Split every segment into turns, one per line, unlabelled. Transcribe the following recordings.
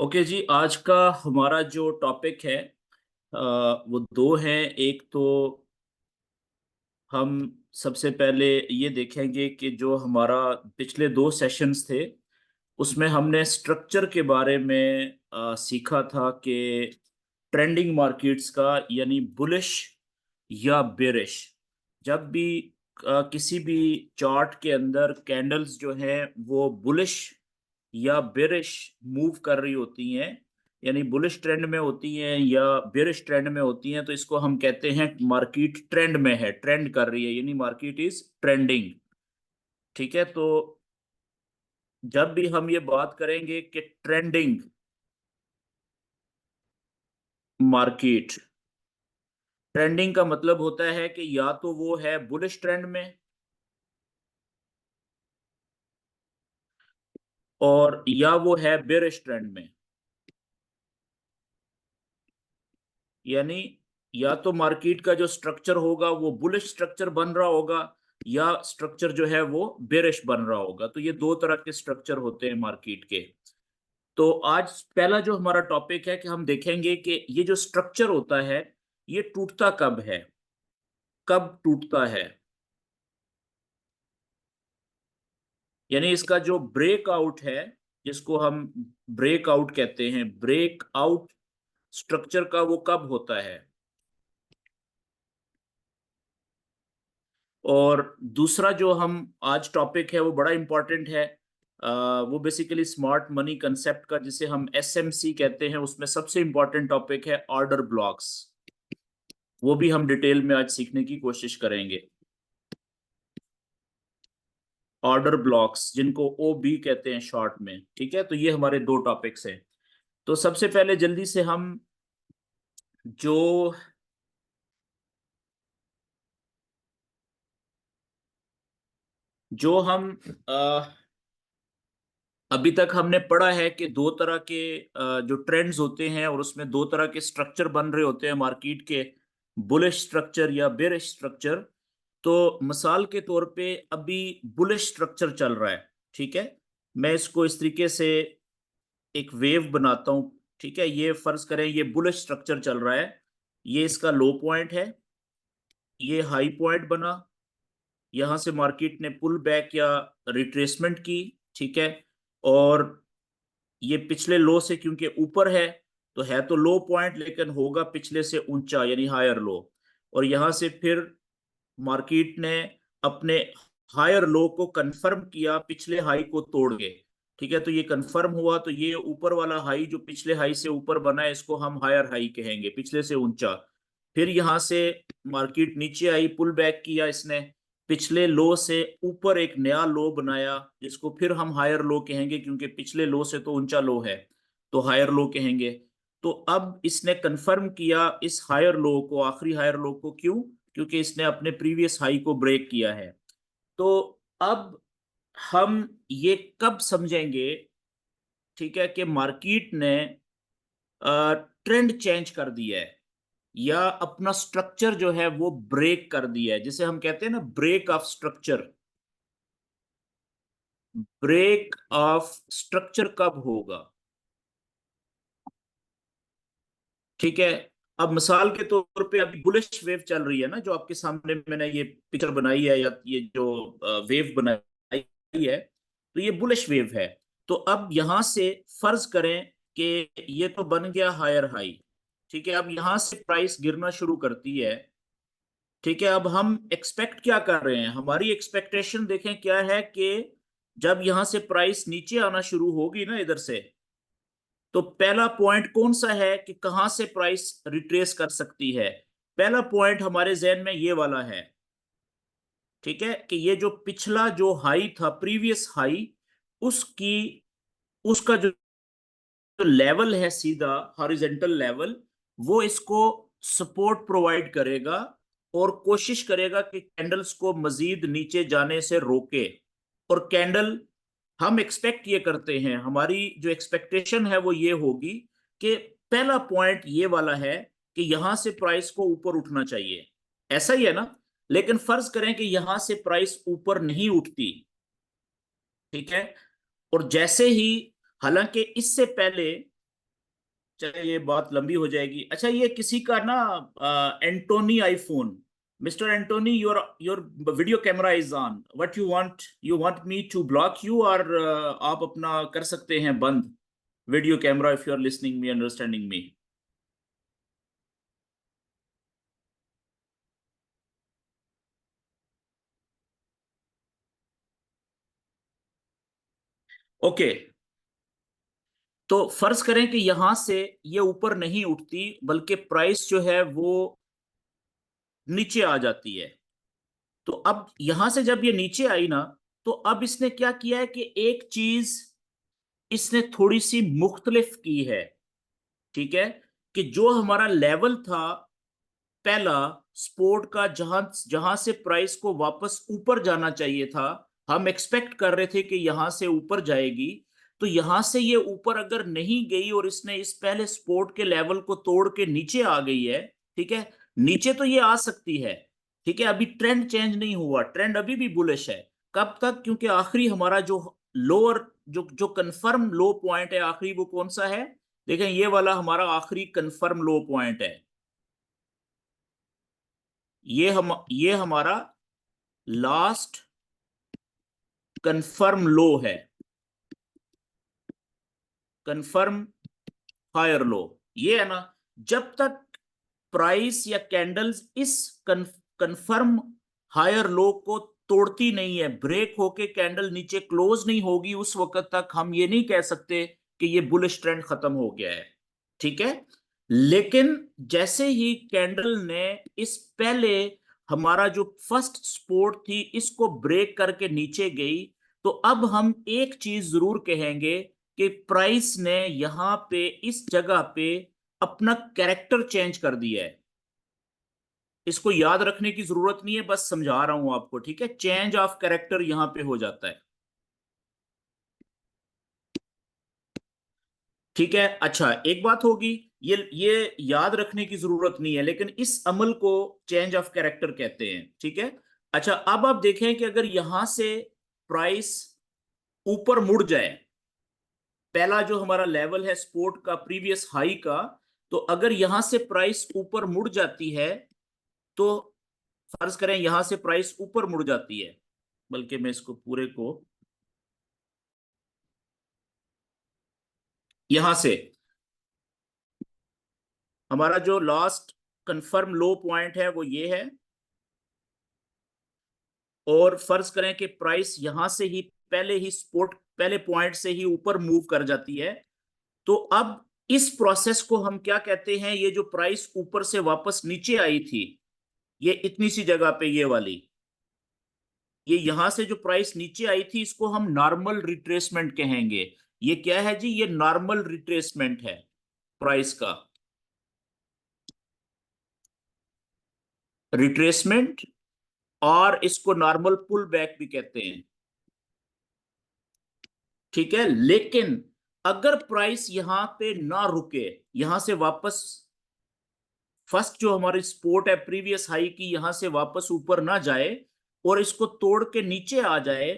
Okay जी, आज का हमारा जो टॉपिक है वो दो हैं। एक तो हम सबसे पहले ये देखेंगे कि जो हमारा पिछले दो सेशंस थे उसमें हमने स्ट्रक्चर के बारे में सीखा था कि ट्रेंडिंग मार्केट्स का, यानी बुलिश या बेरिश। जब भी किसी भी चार्ट के अंदर कैंडल्स जो हैं वो बुलिश या बेरिश मूव कर रही होती हैं, यानी बुलिश ट्रेंड में होती हैं या बेरिश ट्रेंड में होती हैं, तो इसको हम कहते हैं मार्केट ट्रेंड में है, ट्रेंड कर रही है, यानी मार्केट इज ट्रेंडिंग। ठीक है, तो जब भी हम ये बात करेंगे कि ट्रेंडिंग मार्केट, ट्रेंडिंग का मतलब होता है कि या तो वो है बुलिश ट्रेंड में और या वो है बेरिश ट्रेंड में। यानी या तो मार्केट का जो स्ट्रक्चर होगा वो बुलिश स्ट्रक्चर बन रहा होगा या स्ट्रक्चर जो है वो बेरिश बन रहा होगा। तो ये दो तरह के स्ट्रक्चर होते हैं मार्केट के। तो आज पहला जो हमारा टॉपिक है कि हम देखेंगे कि ये जो स्ट्रक्चर होता है ये टूटता कब है, कब टूटता है। यानी इसका जो ब्रेकआउट है, जिसको हम ब्रेकआउट कहते हैं, ब्रेकआउट स्ट्रक्चर का वो कब होता है। और दूसरा जो हम आज टॉपिक है वो बड़ा इंपॉर्टेंट है। वो बेसिकली स्मार्ट मनी कंसेप्ट का, जिसे हम एसएमसी कहते हैं, उसमें सबसे इंपॉर्टेंट टॉपिक है ऑर्डर ब्लॉक्स। वो भी हम डिटेल में आज सीखने की कोशिश करेंगे। ऑर्डर ब्लॉक्स, जिनको ओ बी कहते हैं शॉर्ट में। ठीक है, तो ये हमारे दो टॉपिक्स हैं। तो सबसे पहले जल्दी से हम जो जो हम अभी तक हमने पढ़ा है कि दो तरह के जो ट्रेंड्स होते हैं और उसमें दो तरह के स्ट्रक्चर बन रहे होते हैं मार्केट के, बुलिश स्ट्रक्चर या बेरिश स्ट्रक्चर। तो मिसाल के तौर पे अभी बुलिश स्ट्रक्चर चल रहा है। ठीक है, मैं इसको इस तरीके से एक वेव बनाता हूं। ठीक है, ये फर्ज करें ये बुलिश स्ट्रक्चर चल रहा है, ये इसका लो पॉइंट है, ये हाई पॉइंट बना, यहां से मार्केट ने पुल बैक या रिट्रेसमेंट की। ठीक है, और ये पिछले लो से क्योंकि ऊपर है तो लो पॉइंट, लेकिन होगा पिछले से ऊंचा यानी हायर लो। और यहां से फिर मार्केट ने अपने हायर लो को कंफर्म किया पिछले हाई को तोड़ के। ठीक है, तो ये कंफर्म हुआ, तो ये ऊपर वाला हाई जो पिछले हाई से ऊपर बना है इसको हम हायर हाई कहेंगे, पिछले से ऊंचा। फिर यहां से मार्केट नीचे आई, पुल बैक किया इसने, पिछले लो से ऊपर एक नया लो बनाया जिसको फिर हम हायर लो कहेंगे, क्योंकि पिछले लो से तो ऊंचा लो है, तो हायर लो कहेंगे। तो अब इसने कंफर्म किया इस हायर लो को, आखिरी हायर लो को। क्यों? क्योंकि इसने अपने प्रीवियस हाई को ब्रेक किया है। तो अब हम ये कब समझेंगे, ठीक है, कि मार्केट ने ट्रेंड चेंज कर दिया है या अपना स्ट्रक्चर जो है वो ब्रेक कर दिया है, जिसे हम कहते हैं ना break of structure. Break of structure कब होगा? ठीक है, अब मिसाल के तौर पे अभी बुलिश वेव चल रही है ना, जो आपके सामने मैंने ये पिक्चर बनाई है या ये जो वेव बनाई है, तो ये बुलिश वेव है। तो अब यहां से फर्ज करें कि ये तो बन गया हायर हाई। ठीक है, अब यहां से प्राइस गिरना शुरू करती है। ठीक है, अब हम एक्सपेक्ट क्या कर रहे हैं, हमारी एक्सपेक्टेशन देखें क्या है कि जब यहां से प्राइस नीचे आना शुरू होगी ना इधर से, तो पहला पॉइंट कौन सा है कि कहां से प्राइस रिट्रेस कर सकती है? पहला पॉइंट हमारे जहन में ये वाला है। ठीक है, कि ये जो पिछला जो हाई था, प्रीवियस हाई, उसकी उसका जो लेवल है सीधा हॉरिजेंटल लेवल, वो इसको सपोर्ट प्रोवाइड करेगा और कोशिश करेगा कि कैंडल्स को मजीद नीचे जाने से रोके। और कैंडल, हम एक्सपेक्ट ये करते हैं, हमारी जो एक्सपेक्टेशन है वो ये होगी कि पहला पॉइंट ये वाला है कि यहां से प्राइस को ऊपर उठना चाहिए। ऐसा ही है ना? लेकिन फर्ज करें कि यहां से प्राइस ऊपर नहीं उठती। ठीक है, और जैसे ही, हालांकि इससे पहले चलिए ये बात लंबी हो जाएगी। अच्छा, ये किसी का ना, Antony iPhone, mister Antony, your your video camera is on, what you want me to block you, और आप अपना कर सकते हैं बंद video camera, if you are listening me, understanding me. Okay, तो फर्ज करें कि यहां से ये ऊपर नहीं उठती, बल्कि प्राइस जो है वो नीचे आ जाती है। तो अब यहां से जब ये नीचे आई ना, तो अब इसने क्या किया है कि एक चीज इसने थोड़ी सी मुख्तलिफ की है। ठीक है, कि जो हमारा लेवल था पहला स्पोर्ट का, जहां जहां से प्राइस को वापस ऊपर जाना चाहिए था, हम एक्सपेक्ट कर रहे थे कि यहां से ऊपर जाएगी, तो यहां से ये ऊपर अगर नहीं गई और इसने इस पहले सपोर्ट के लेवल को तोड़ के नीचे आ गई है, ठीक है, नीचे तो ये आ सकती है। ठीक है, अभी ट्रेंड चेंज नहीं हुआ, ट्रेंड अभी भी बुलिश है। कब तक? क्योंकि आखिरी हमारा जो लोअर, जो जो कंफर्म लो पॉइंट है आखिरी, वो कौन सा है? देखें, ये वाला हमारा आखिरी कंफर्म लो पॉइंट है। ये हमारा लास्ट कंफर्म लो है, कंफर्म हायर लो, ये है ना। जब तक प्राइस या कैंडल्स इस कंफर्म हायर लो को तोड़ती नहीं है, ब्रेक होके कैंडल नीचे क्लोज नहीं होगी, उस वक्त तक हम ये नहीं कह सकते कि ये बुलिश ट्रेंड खत्म हो गया है। ठीक है, लेकिन जैसे ही कैंडल ने इस पहले हमारा जो फर्स्ट सपोर्ट थी इसको ब्रेक करके नीचे गई, तो अब हम एक चीज जरूर कहेंगे कि प्राइस ने यहां पे इस जगह पे अपना कैरेक्टर चेंज कर दिया है। इसको याद रखने की जरूरत नहीं है, बस समझा रहा हूं आपको। ठीक है, चेंज ऑफ कैरेक्टर यहां पे हो जाता है। ठीक है, अच्छा एक बात होगी, ये याद रखने की जरूरत नहीं है, लेकिन इस अमल को चेंज ऑफ कैरेक्टर कहते हैं। ठीक है, अच्छा अब आप देखें कि अगर यहां से प्राइस ऊपर मुड़ जाए, पहला जो हमारा लेवल है सपोर्ट का प्रीवियस हाई का, तो अगर यहां से प्राइस ऊपर मुड़ जाती है, तो फर्ज करें यहां से प्राइस ऊपर मुड़ जाती है, बल्कि मैं इसको पूरे को यहां से, हमारा जो लास्ट कंफर्म लो पॉइंट है वो ये है, और फर्ज करें कि प्राइस यहां से ही पहले ही सपोर्ट पहले पॉइंट से ही ऊपर मूव कर जाती है, तो अब इस प्रोसेस को हम क्या कहते हैं? ये जो प्राइस ऊपर से वापस नीचे आई थी, ये इतनी सी जगह पे, ये वाली, ये यहां से जो प्राइस नीचे आई थी, इसको हम नॉर्मल रिट्रेसमेंट कहेंगे। ये क्या है जी? ये नॉर्मल रिट्रेसमेंट है प्राइस का, रिट्रेसमेंट, और इसको नॉर्मल पुल बैक भी कहते हैं। ठीक है, लेकिन अगर प्राइस यहां पे ना रुके, यहां से वापस फर्स्ट जो हमारी सपोर्ट है प्रीवियस हाई की, यहां से वापस ऊपर ना जाए और इसको तोड़ के नीचे आ जाए,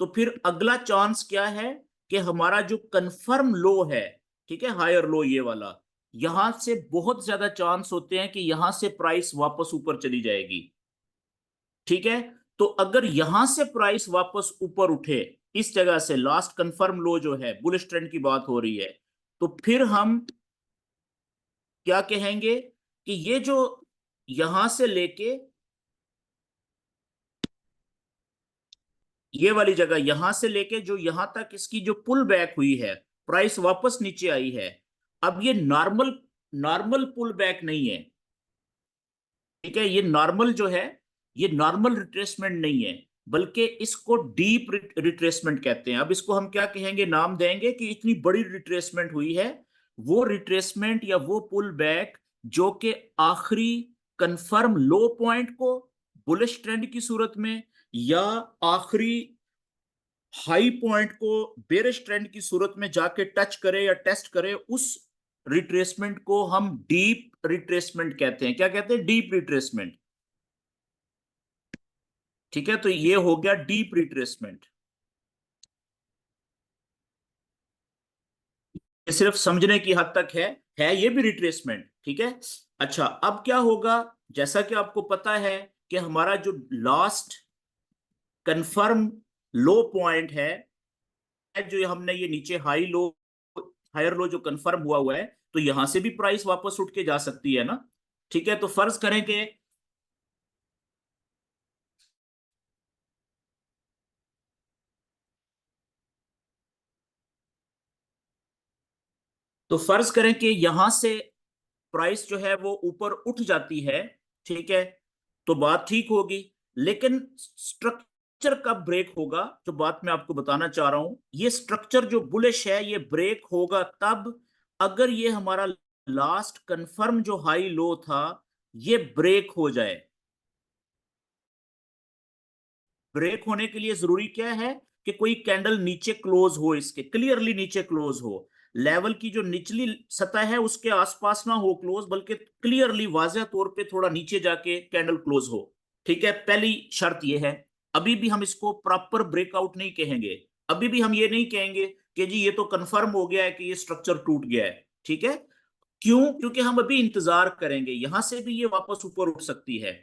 तो फिर अगला चांस क्या है कि हमारा जो कंफर्म लो है, ठीक है, हायर लो ये वाला, यहां से बहुत ज्यादा चांस होते हैं कि यहां से प्राइस वापस ऊपर चली जाएगी। ठीक है, तो अगर यहां से प्राइस वापस ऊपर उठे, इस जगह से लास्ट कंफर्म लो जो है, बुलिश ट्रेंड की बात हो रही है, तो फिर हम क्या कहेंगे कि ये जो यहां से लेके ये वाली जगह, यहां से लेके जो यहां तक इसकी जो पुल बैक हुई है, प्राइस वापस नीचे आई है, अब ये नॉर्मल नॉर्मल पुल बैक नहीं है। ठीक है, ये नॉर्मल जो है, ये नॉर्मल रिट्रेसमेंट नहीं है, बल्कि इसको डीप रिट्रेसमेंट कहते हैं। अब इसको हम क्या कहेंगे, नाम देंगे कि इतनी बड़ी रिट्रेसमेंट हुई है, वो रिट्रेसमेंट या वो पुल बैक जो कि आखिरी कंफर्म लो पॉइंट को बुलिश ट्रेंड की सूरत में, या आखिरी हाई पॉइंट को बेरिश ट्रेंड की सूरत में जाके टच करे या टेस्ट करे, उस रिट्रेसमेंट को हम डीप रिट्रेसमेंट कहते हैं। क्या कहते हैं? Deep retracement. ठीक है, तो ये हो गया डीप रिट्रेसमेंट। ये सिर्फ समझने की हद तक है ये भी रिट्रेसमेंट, ठीक है। अच्छा, अब क्या होगा, जैसा कि आपको पता है कि हमारा जो लास्ट कंफर्म लो पॉइंट है, जो हमने ये नीचे हाई लो हायर लो जो कंफर्म हुआ है, तो यहां से भी प्राइस वापस उठ के जा सकती है ना। ठीक है, तो फर्ज करें कि कि यहां से प्राइस जो है वो ऊपर उठ जाती है, ठीक है, तो बात ठीक होगी। लेकिन स्ट्रक्चर कब ब्रेक होगा, जो बात मैं आपको बताना चाह रहा हूं, ये स्ट्रक्चर जो बुलिश है ये ब्रेक होगा तब अगर ये हमारा लास्ट कंफर्म जो हाई लो था ये ब्रेक हो जाए। ब्रेक होने के लिए जरूरी क्या है कि कोई कैंडल नीचे क्लोज हो, इसके क्लियरली नीचे क्लोज हो, लेवल की जो निचली सतह है उसके आसपास ना हो क्लोज, बल्कि क्लियरली वाज़ेह तौर पे थोड़ा नीचे जाके कैंडल क्लोज हो। ठीक है, पहली शर्त ये है। अभी भी हम इसको प्रॉपर ब्रेकआउट नहीं कहेंगे, अभी भी हम ये नहीं कहेंगे कि जी ये तो कंफर्म हो गया है कि ये स्ट्रक्चर टूट गया है। ठीक है, क्यों? क्योंकि हम अभी इंतजार करेंगे, यहां से भी ये वापस ऊपर उठ सकती है।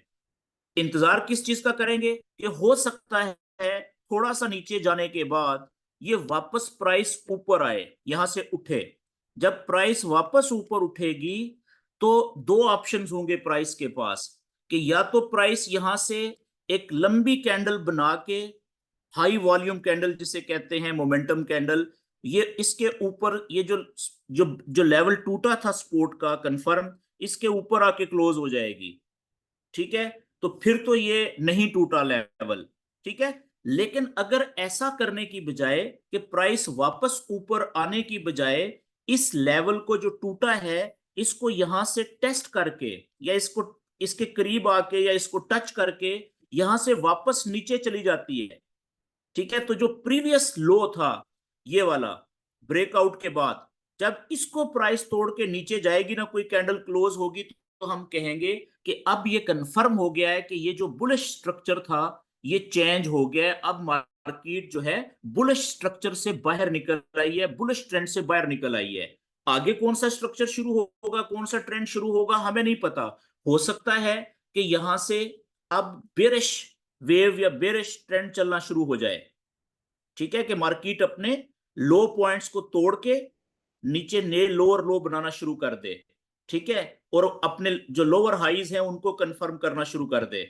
इंतजार किस चीज का करेंगे कि हो सकता है थोड़ा सा नीचे जाने के बाद ये वापस प्राइस ऊपर आए, यहां से उठे। जब प्राइस वापस ऊपर उठेगी तो दो ऑप्शंस होंगे प्राइस के पास, कि या तो प्राइस यहां से एक लंबी कैंडल बना के, हाई वॉल्यूम कैंडल जिसे कहते हैं, मोमेंटम कैंडल, ये इसके ऊपर ये जो जो जो लेवल टूटा था सपोर्ट का कंफर्म, इसके ऊपर आके क्लोज हो जाएगी। ठीक है, तो फिर तो ये नहीं टूटा लेवल। ठीक है, लेकिन अगर ऐसा करने की बजाय कि प्राइस वापस ऊपर आने की बजाय इस लेवल को जो टूटा है इसको यहां से टेस्ट करके, या इसको इसके करीब आके या इसको टच करके यहां से वापस नीचे चली जाती है। ठीक है, तो जो प्रीवियस लो था ये वाला, ब्रेकआउट के बाद जब इसको प्राइस तोड़ के नीचे जाएगी ना, कोई कैंडल क्लोज होगी, तो हम कहेंगे कि अब ये कंफर्म हो गया है कि ये जो बुलिश स्ट्रक्चर था ये चेंज हो गया है। अब मार्केट जो है बुलिश स्ट्रक्चर से बाहर निकल आई है, बुलिश ट्रेंड से बाहर निकल आई है। आगे कौन सा स्ट्रक्चर शुरू होगा, कौन सा ट्रेंड शुरू होगा, हमें नहीं पता। हो सकता है कि यहां से अब बेरिश वेव या बेरिश ट्रेंड चलना शुरू हो जाए। ठीक है, कि मार्केट अपने लो पॉइंट्स को तोड़ के नीचे नए लोअर लो बनाना शुरू कर दे। ठीक है, और अपने जो लोअर हाईज हैं उनको कंफर्म करना शुरू कर दे।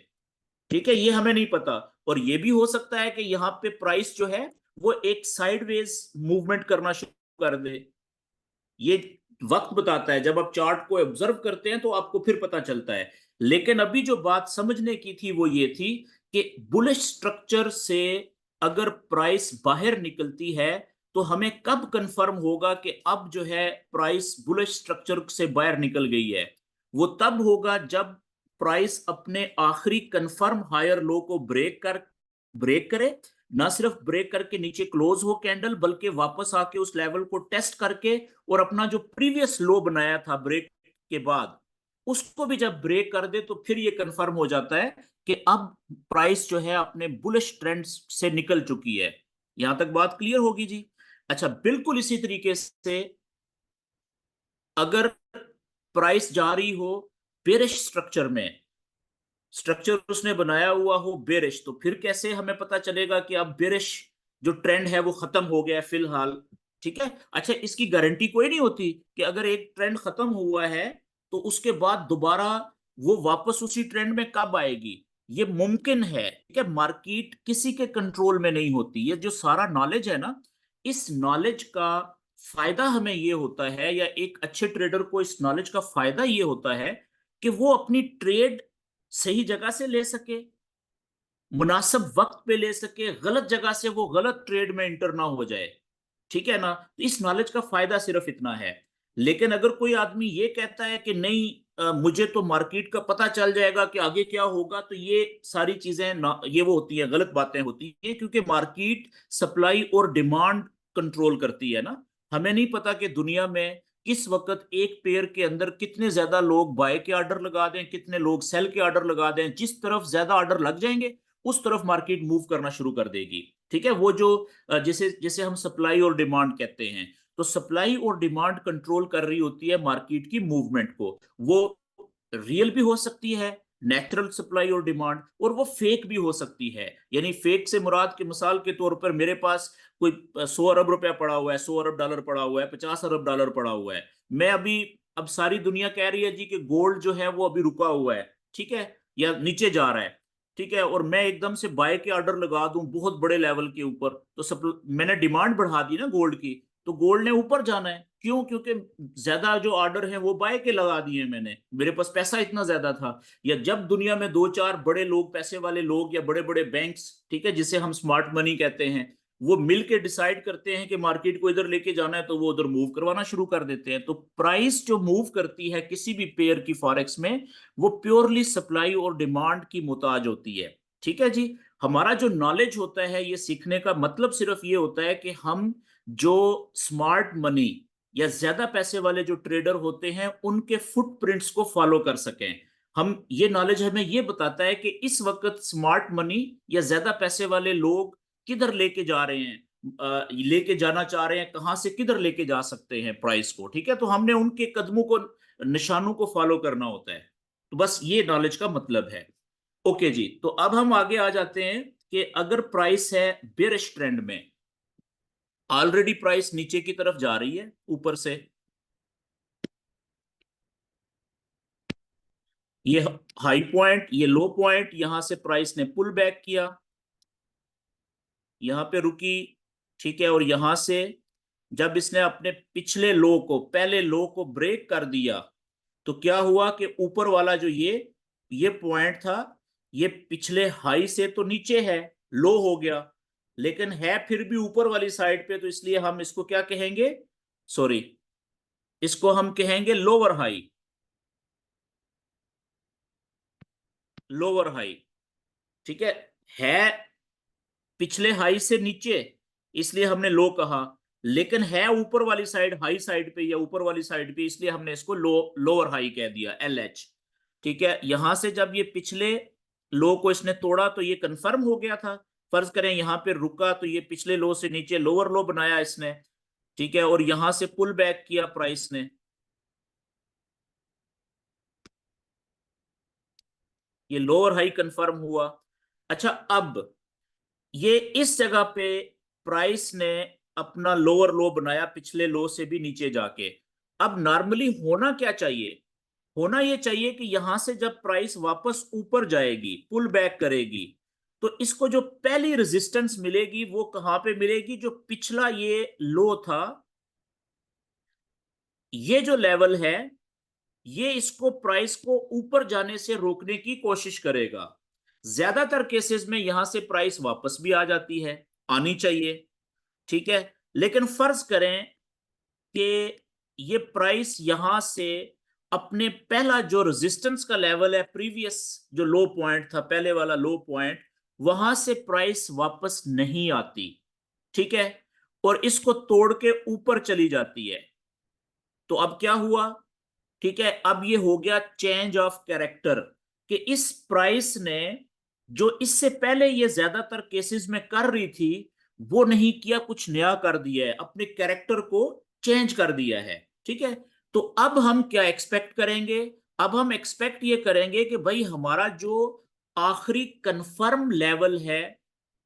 ठीक है, ये हमें नहीं पता। और ये भी हो सकता है कि यहाँ पे प्राइस जो है वो एक साइडवेज मूवमेंट करना शुरू कर दे। ये वक्त बताता है, जब आप चार्ट को ऑब्जर्व करते हैं तो आपको फिर पता चलता है। लेकिन अभी जो बात समझने की थी वो ये थी कि बुलिश स्ट्रक्चर से अगर प्राइस बाहर निकलती है तो हमें कब कंफर्म होगा कि अब जो है प्राइस बुलिश स्ट्रक्चर से बाहर निकल गई है। वो तब होगा जब प्राइस अपने आखिरी कंफर्म हायर लो को ब्रेक करे, ना सिर्फ ब्रेक करके नीचे क्लोज हो कैंडल, बल्कि वापस आके उस लेवल को टेस्ट करके और अपना जो प्रीवियस लो बनाया था ब्रेक के बाद उसको भी जब ब्रेक कर दे, तो फिर ये कंफर्म हो जाता है कि अब प्राइस जो है अपने बुलिश ट्रेंड से निकल चुकी है। यहां तक बात क्लियर होगी जी। अच्छा, बिल्कुल इसी तरीके से अगर प्राइस जा रही हो बेरिश स्ट्रक्चर में, स्ट्रक्चर उसने बनाया हुआ हो बेरिश, तो फिर कैसे हमें पता चलेगा कि अब बेरिश जो ट्रेंड है वो खत्म हो गया है फिलहाल। ठीक है, अच्छा, इसकी गारंटी कोई नहीं होती कि अगर एक ट्रेंड खत्म हुआ है तो उसके बाद दोबारा वो वापस उसी ट्रेंड में कब आएगी, ये मुमकिन है। ठीक है, मार्केट किसी के कंट्रोल में नहीं होती। ये जो सारा नॉलेज है ना, इस नॉलेज का फायदा हमें ये होता है, या एक अच्छे ट्रेडर को इस नॉलेज का फायदा ये होता है कि वो अपनी ट्रेड सही जगह से ले सके, मुनासिब वक्त पे ले सके, गलत जगह से वो गलत ट्रेड में एंटर ना हो जाए। ठीक है ना, तो इस नॉलेज का फायदा सिर्फ इतना है। लेकिन अगर कोई आदमी ये कहता है कि नहीं, मुझे तो मार्केट का पता चल जाएगा कि आगे क्या होगा, तो ये सारी चीजें ना, ये वो होती है, गलत बातें होती है, क्योंकि मार्केट सप्लाई और डिमांड कंट्रोल करती है ना। हमें नहीं पता कि दुनिया में किस वक्त एक पेयर के अंदर कितने ज्यादा लोग बाय के ऑर्डर लगा दें, कितने लोग सेल के ऑर्डर लगा दें। जिस तरफ ज्यादा ऑर्डर लग जाएंगे उस तरफ मार्केट मूव करना शुरू कर देगी। ठीक है, वो जो जिसे जिसे हम सप्लाई और डिमांड कहते हैं। तो सप्लाई और डिमांड कंट्रोल कर रही होती है मार्केट की मूवमेंट को। वो रियल भी हो सकती है, नेचुरल सप्लाई और डिमांड, और वो फेक भी हो सकती है। यानी फेक से मुराद की मिसाल के तौर पर मेरे पास कोई 100 अरब रुपया पड़ा हुआ है, 100 अरब डॉलर पड़ा हुआ है, 50 अरब डॉलर पड़ा हुआ है। मैं अभी, अब सारी दुनिया कह रही है जी कि गोल्ड जो है वो अभी रुका हुआ है, ठीक है, या नीचे जा रहा है, ठीक है, और मैं एकदम से बाय के ऑर्डर लगा दूं बहुत बड़े लेवल के ऊपर, तो सब मैंने डिमांड बढ़ा दी ना गोल्ड की, तो गोल्ड ने ऊपर जाना है। क्यों? क्योंकि ज्यादा जो ऑर्डर है वो बाय के लगा दिए मैंने, मेरे पास पैसा इतना ज्यादा था। या जब दुनिया में दो चार बड़े लोग, पैसे वाले लोग या बड़े बड़े बैंक्स, ठीक है, जिसे हम स्मार्ट मनी कहते हैं, वो मिल के डिसाइड करते हैं कि मार्केट को इधर लेके जाना है, तो वो उधर मूव करवाना शुरू कर देते हैं। तो प्राइस जो मूव करती है किसी भी पेयर की फॉरेक्स में, वो प्योरली सप्लाई और डिमांड की मुताज होती है। ठीक है जी। हमारा जो नॉलेज होता है, ये सीखने का मतलब सिर्फ ये होता है कि हम जो स्मार्ट मनी या ज्यादा पैसे वाले जो ट्रेडर होते हैं उनके फुटप्रिंट्स को फॉलो कर सकें। हम, ये नॉलेज हमें ये बताता है कि इस वक्त स्मार्ट मनी या ज्यादा पैसे वाले लोग किधर लेके जा रहे हैं, लेके जाना चाह रहे हैं, कहां से किधर लेके जा सकते हैं प्राइस को। ठीक है, तो हमने उनके कदमों को, निशानों को फॉलो करना होता है। तो बस ये नॉलेज का मतलब है। ओके जी, तो अब हम आगे आ जाते हैं कि अगर प्राइस है बेरिश ट्रेंड में, ऑलरेडी प्राइस नीचे की तरफ जा रही है ऊपर से, ये हाई पॉइंट, ये लो पॉइंट, यहां से प्राइस ने पुल बैक किया, यहां पे रुकी, ठीक है, और यहां से जब इसने अपने पिछले लो को, पहले लो को ब्रेक कर दिया, तो क्या हुआ कि ऊपर वाला जो ये पॉइंट था, ये पिछले हाई से तो नीचे है, लो हो गया, लेकिन है फिर भी ऊपर वाली साइड पे, तो इसलिए हम इसको क्या कहेंगे, सॉरी, इसको हम कहेंगे लोअर हाई, लोअर हाई, ठीक है पिछले हाई से नीचे, इसलिए हमने लो कहा, लेकिन है ऊपर वाली साइड, हाई साइड पे या ऊपर वाली साइड पे, इसलिए हमने इसको लोअर हाई कह दिया, एल एच। ठीक है, यहां से जब ये पिछले लो को इसने तोड़ा तो ये कंफर्म हो गया था। फर्ज करें यहां पे रुका, तो ये पिछले लो से नीचे लोअर लो बनाया इसने, ठीक है, और यहां से पुल बैक किया प्राइस ने, ये लोअर हाई कंफर्म हुआ। अच्छा, अब ये इस जगह पे प्राइस ने अपना लोअर लो बनाया पिछले लो से भी नीचे जाके। अब नॉर्मली होना क्या चाहिए? होना ये चाहिए कि यहां से जब प्राइस वापस ऊपर जाएगी, पुल बैक करेगी, तो इसको जो पहली रेजिस्टेंस मिलेगी वो कहां पे मिलेगी? जो पिछला ये लो था, ये जो लेवल है, ये इसको, प्राइस को ऊपर जाने से रोकने की कोशिश करेगा। ज्यादातर केसेस में यहां से प्राइस वापस भी आ जाती है, आनी चाहिए, ठीक है, लेकिन फर्ज करें कि ये प्राइस यहां से अपने पहला जो रेजिस्टेंस का लेवल है, प्रीवियस जो लो पॉइंट था, पहले वाला लो पॉइंट, वहां से प्राइस वापस नहीं आती, ठीक है, और इसको तोड़ के ऊपर चली जाती है, तो अब क्या हुआ? ठीक है, अब ये हो गया चेंज ऑफ कैरेक्टर, कि इस प्राइस ने जो इससे पहले ये ज्यादातर केसेस में कर रही थी, वो नहीं किया, कुछ नया कर दिया है, अपने कैरेक्टर को चेंज कर दिया है। ठीक है, तो अब हम क्या एक्सपेक्ट करेंगे? अब हम एक्सपेक्ट ये करेंगे कि भाई हमारा जो आखिरी कंफर्म लेवल है,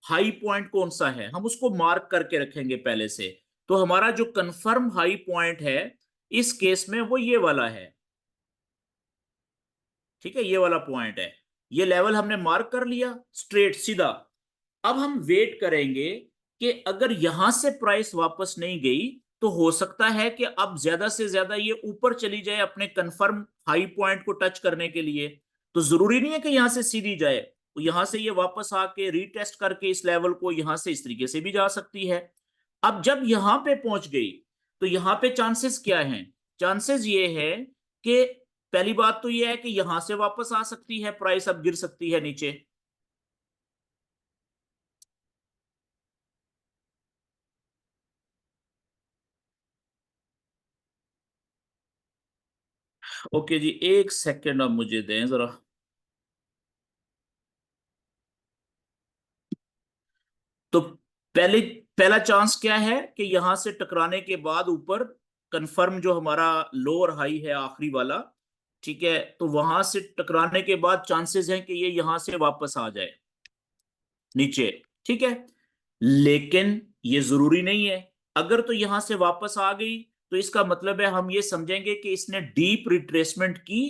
हाई पॉइंट कौन सा है, हम उसको मार्क करके रखेंगे पहले से। तो हमारा जो कंफर्म हाई पॉइंट है इस केस में वो ये वाला है, ठीक है, ये वाला पॉइंट है, ये लेवल हमने मार्क कर लिया स्ट्रेट सीधा। अब हम वेट करेंगे कि अगर यहां से प्राइस वापस नहीं गई, तो हो सकता है कि अब ज्यादा से ज्यादा ये ऊपर चली जाए अपने कंफर्म हाई पॉइंट को टच करने के लिए। तो जरूरी नहीं है कि यहां से सीधी जाए, तो यहां से ये वापस आके रीटेस्ट करके इस लेवल को यहां से इस तरीके से भी जा सकती है। अब जब यहां पे पहुंच गई, तो यहां पे चांसेस क्या हैं? चांसेस ये है कि पहली बात तो ये है कि यहां से वापस आ सकती है प्राइस, अब गिर सकती है नीचे। ओके जी, एक सेकंड अब मुझे दें जरा। तो पहली पहला चांस क्या है कि यहां से टकराने के बाद ऊपर कंफर्म जो हमारा लोअर हाई है आखिरी वाला, ठीक है, तो वहां से टकराने के बाद चांसेस हैं कि ये यहां से वापस आ जाए नीचे, ठीक है। लेकिन ये जरूरी नहीं है। अगर तो यहां से वापस आ गई तो इसका मतलब है हम ये समझेंगे कि इसने डीप रिट्रेसमेंट की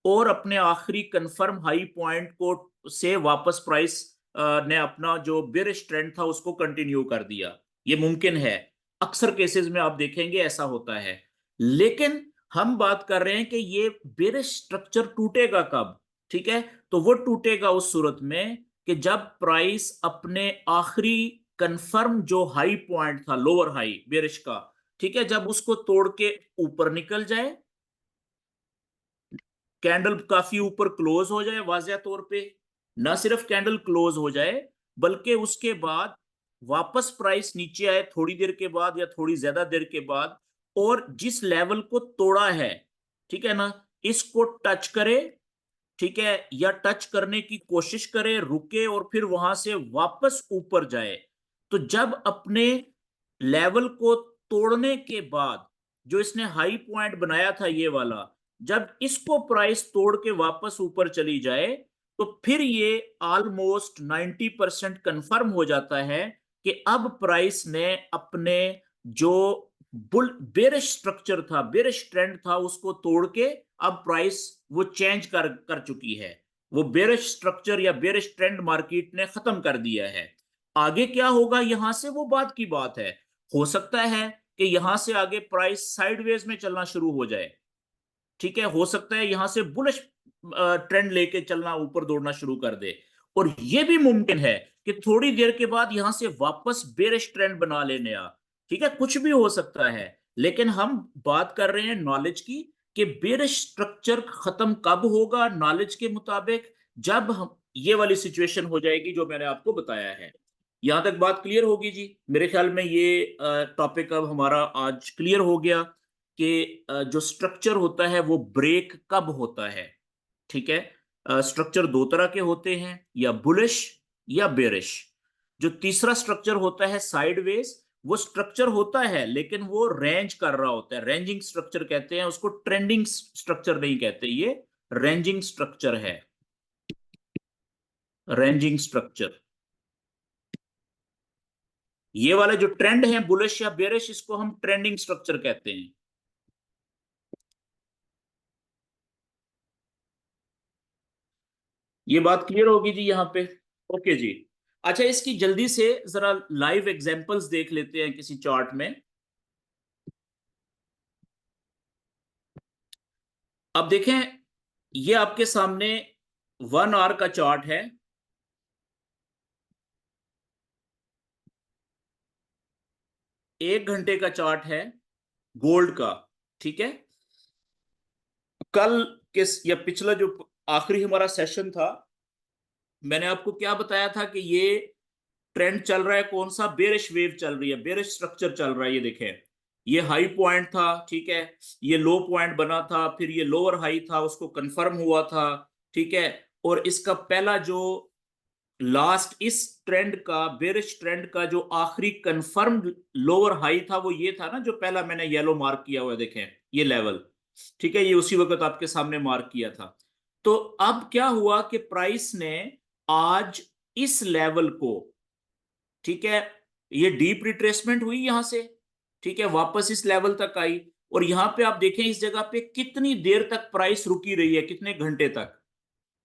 और अपने आखिरी कंफर्म हाई पॉइंट को से वापस प्राइस ने अपना जो बेरिश ट्रेंड था उसको कंटिन्यू कर दिया। ये मुमकिन है, अक्सर केसेस में आप देखेंगे ऐसा होता है। लेकिन हम बात कर रहे हैं कि ये बेरिश स्ट्रक्चर टूटेगा कब, ठीक है। तो वो टूटेगा उस सूरत में कि जब प्राइस अपने आखिरी कंफर्म जो हाई पॉइंट था लोअर हाई बेरिश का, ठीक है, जब उसको तोड़ के ऊपर निकल जाए, कैंडल काफी ऊपर क्लोज हो जाए, वाज़िया तौर पे ना सिर्फ कैंडल क्लोज हो जाए बल्कि उसके बाद वापस प्राइस नीचे आए थोड़ी देर के बाद या थोड़ी ज्यादा देर के बाद, और जिस लेवल को तोड़ा है, ठीक है ना, इसको टच करे, ठीक है, या टच करने की कोशिश करे, रुके और फिर वहां से वापस ऊपर जाए। तो जब अपने लेवल को तोड़ने के बाद जो इसने हाई पॉइंट बनाया था ये वाला, जब इसको प्राइस तोड़ के वापस ऊपर चली जाए तो फिर ये ऑलमोस्ट 90% कंफर्म हो जाता है कि अब प्राइस ने अपने जो बुल बेरिश स्ट्रक्चर था, बेरिश ट्रेंड था, उसको तोड़ के अब प्राइस वो चेंज कर चुकी है। वो बेरिश स्ट्रक्चर या बेरिश ट्रेंड मार्केट ने खत्म कर दिया है। आगे क्या होगा यहां से वो बात की बात है। हो सकता है कि यहां से आगे प्राइस साइडवेज में चलना शुरू हो जाए, ठीक है, हो सकता है यहां से बुलिश ट्रेंड लेके चलना, ऊपर दौड़ना शुरू कर दे। और यह भी मुमकिन है कि थोड़ी देर के बाद यहां से वापस बेरिश ट्रेंड बना ले नया, ठीक है, कुछ भी हो सकता है। लेकिन हम बात कर रहे हैं नॉलेज की कि बेरिश स्ट्रक्चर खत्म कब होगा नॉलेज के मुताबिक, जब हम ये वाली सिचुएशन हो जाएगी जो मैंने आपको बताया है। यहां तक बात क्लियर होगी जी? मेरे ख्याल में ये टॉपिक अब हमारा आज क्लियर हो गया कि जो स्ट्रक्चर होता है वो ब्रेक कब होता है, ठीक है। स्ट्रक्चर दो तरह के होते हैं, या बुलिश या बेरिश। जो तीसरा स्ट्रक्चर होता है साइडवेज, वो स्ट्रक्चर होता है लेकिन वो रेंज कर रहा होता है, रेंजिंग स्ट्रक्चर कहते हैं उसको, ट्रेंडिंग स्ट्रक्चर नहीं कहते, ये रेंजिंग स्ट्रक्चर है, रेंजिंग स्ट्रक्चर। ये वाला जो ट्रेंड है बुलिश या बेरिश, इसको हम ट्रेंडिंग स्ट्रक्चर कहते हैं। ये बात क्लियर होगी जी यहाँ पे? ओके जी। अच्छा, इसकी जल्दी से जरा लाइव एग्जांपल्स देख लेते हैं किसी चार्ट में। अब देखें, ये आपके सामने 1 आवर का चार्ट है। एक घंटे का चार्ट है गोल्ड का, ठीक है। कल किस या पिछला जो आखिरी हमारा सेशन था, मैंने आपको क्या बताया था कि ये ट्रेंड चल रहा है कौन सा, बेरिश वेव चल रही है, बेरिश स्ट्रक्चर चल रहा है। ये देखें, ये हाई पॉइंट था, ठीक है, ये लो पॉइंट बना था, फिर ये लोअर हाई था, उसको कंफर्म हुआ था, ठीक है। और इसका पहला जो लास्ट इस ट्रेंड का, बेरिश ट्रेंड का जो आखिरी कंफर्म लोअर हाई था वो ये था ना, जो पहला मैंने येलो मार्क किया हुआ, देखें ये लेवल, ठीक है, ये उसी वक्त आपके सामने मार्क किया था। तो अब क्या हुआ कि प्राइस ने आज इस लेवल को, ठीक है, ये डीप रिट्रेसमेंट हुई यहां से, ठीक है, वापस इस लेवल तक आई। और यहां पे आप देखें इस जगह पे कितनी देर तक प्राइस रुकी रही है, कितने घंटे तक।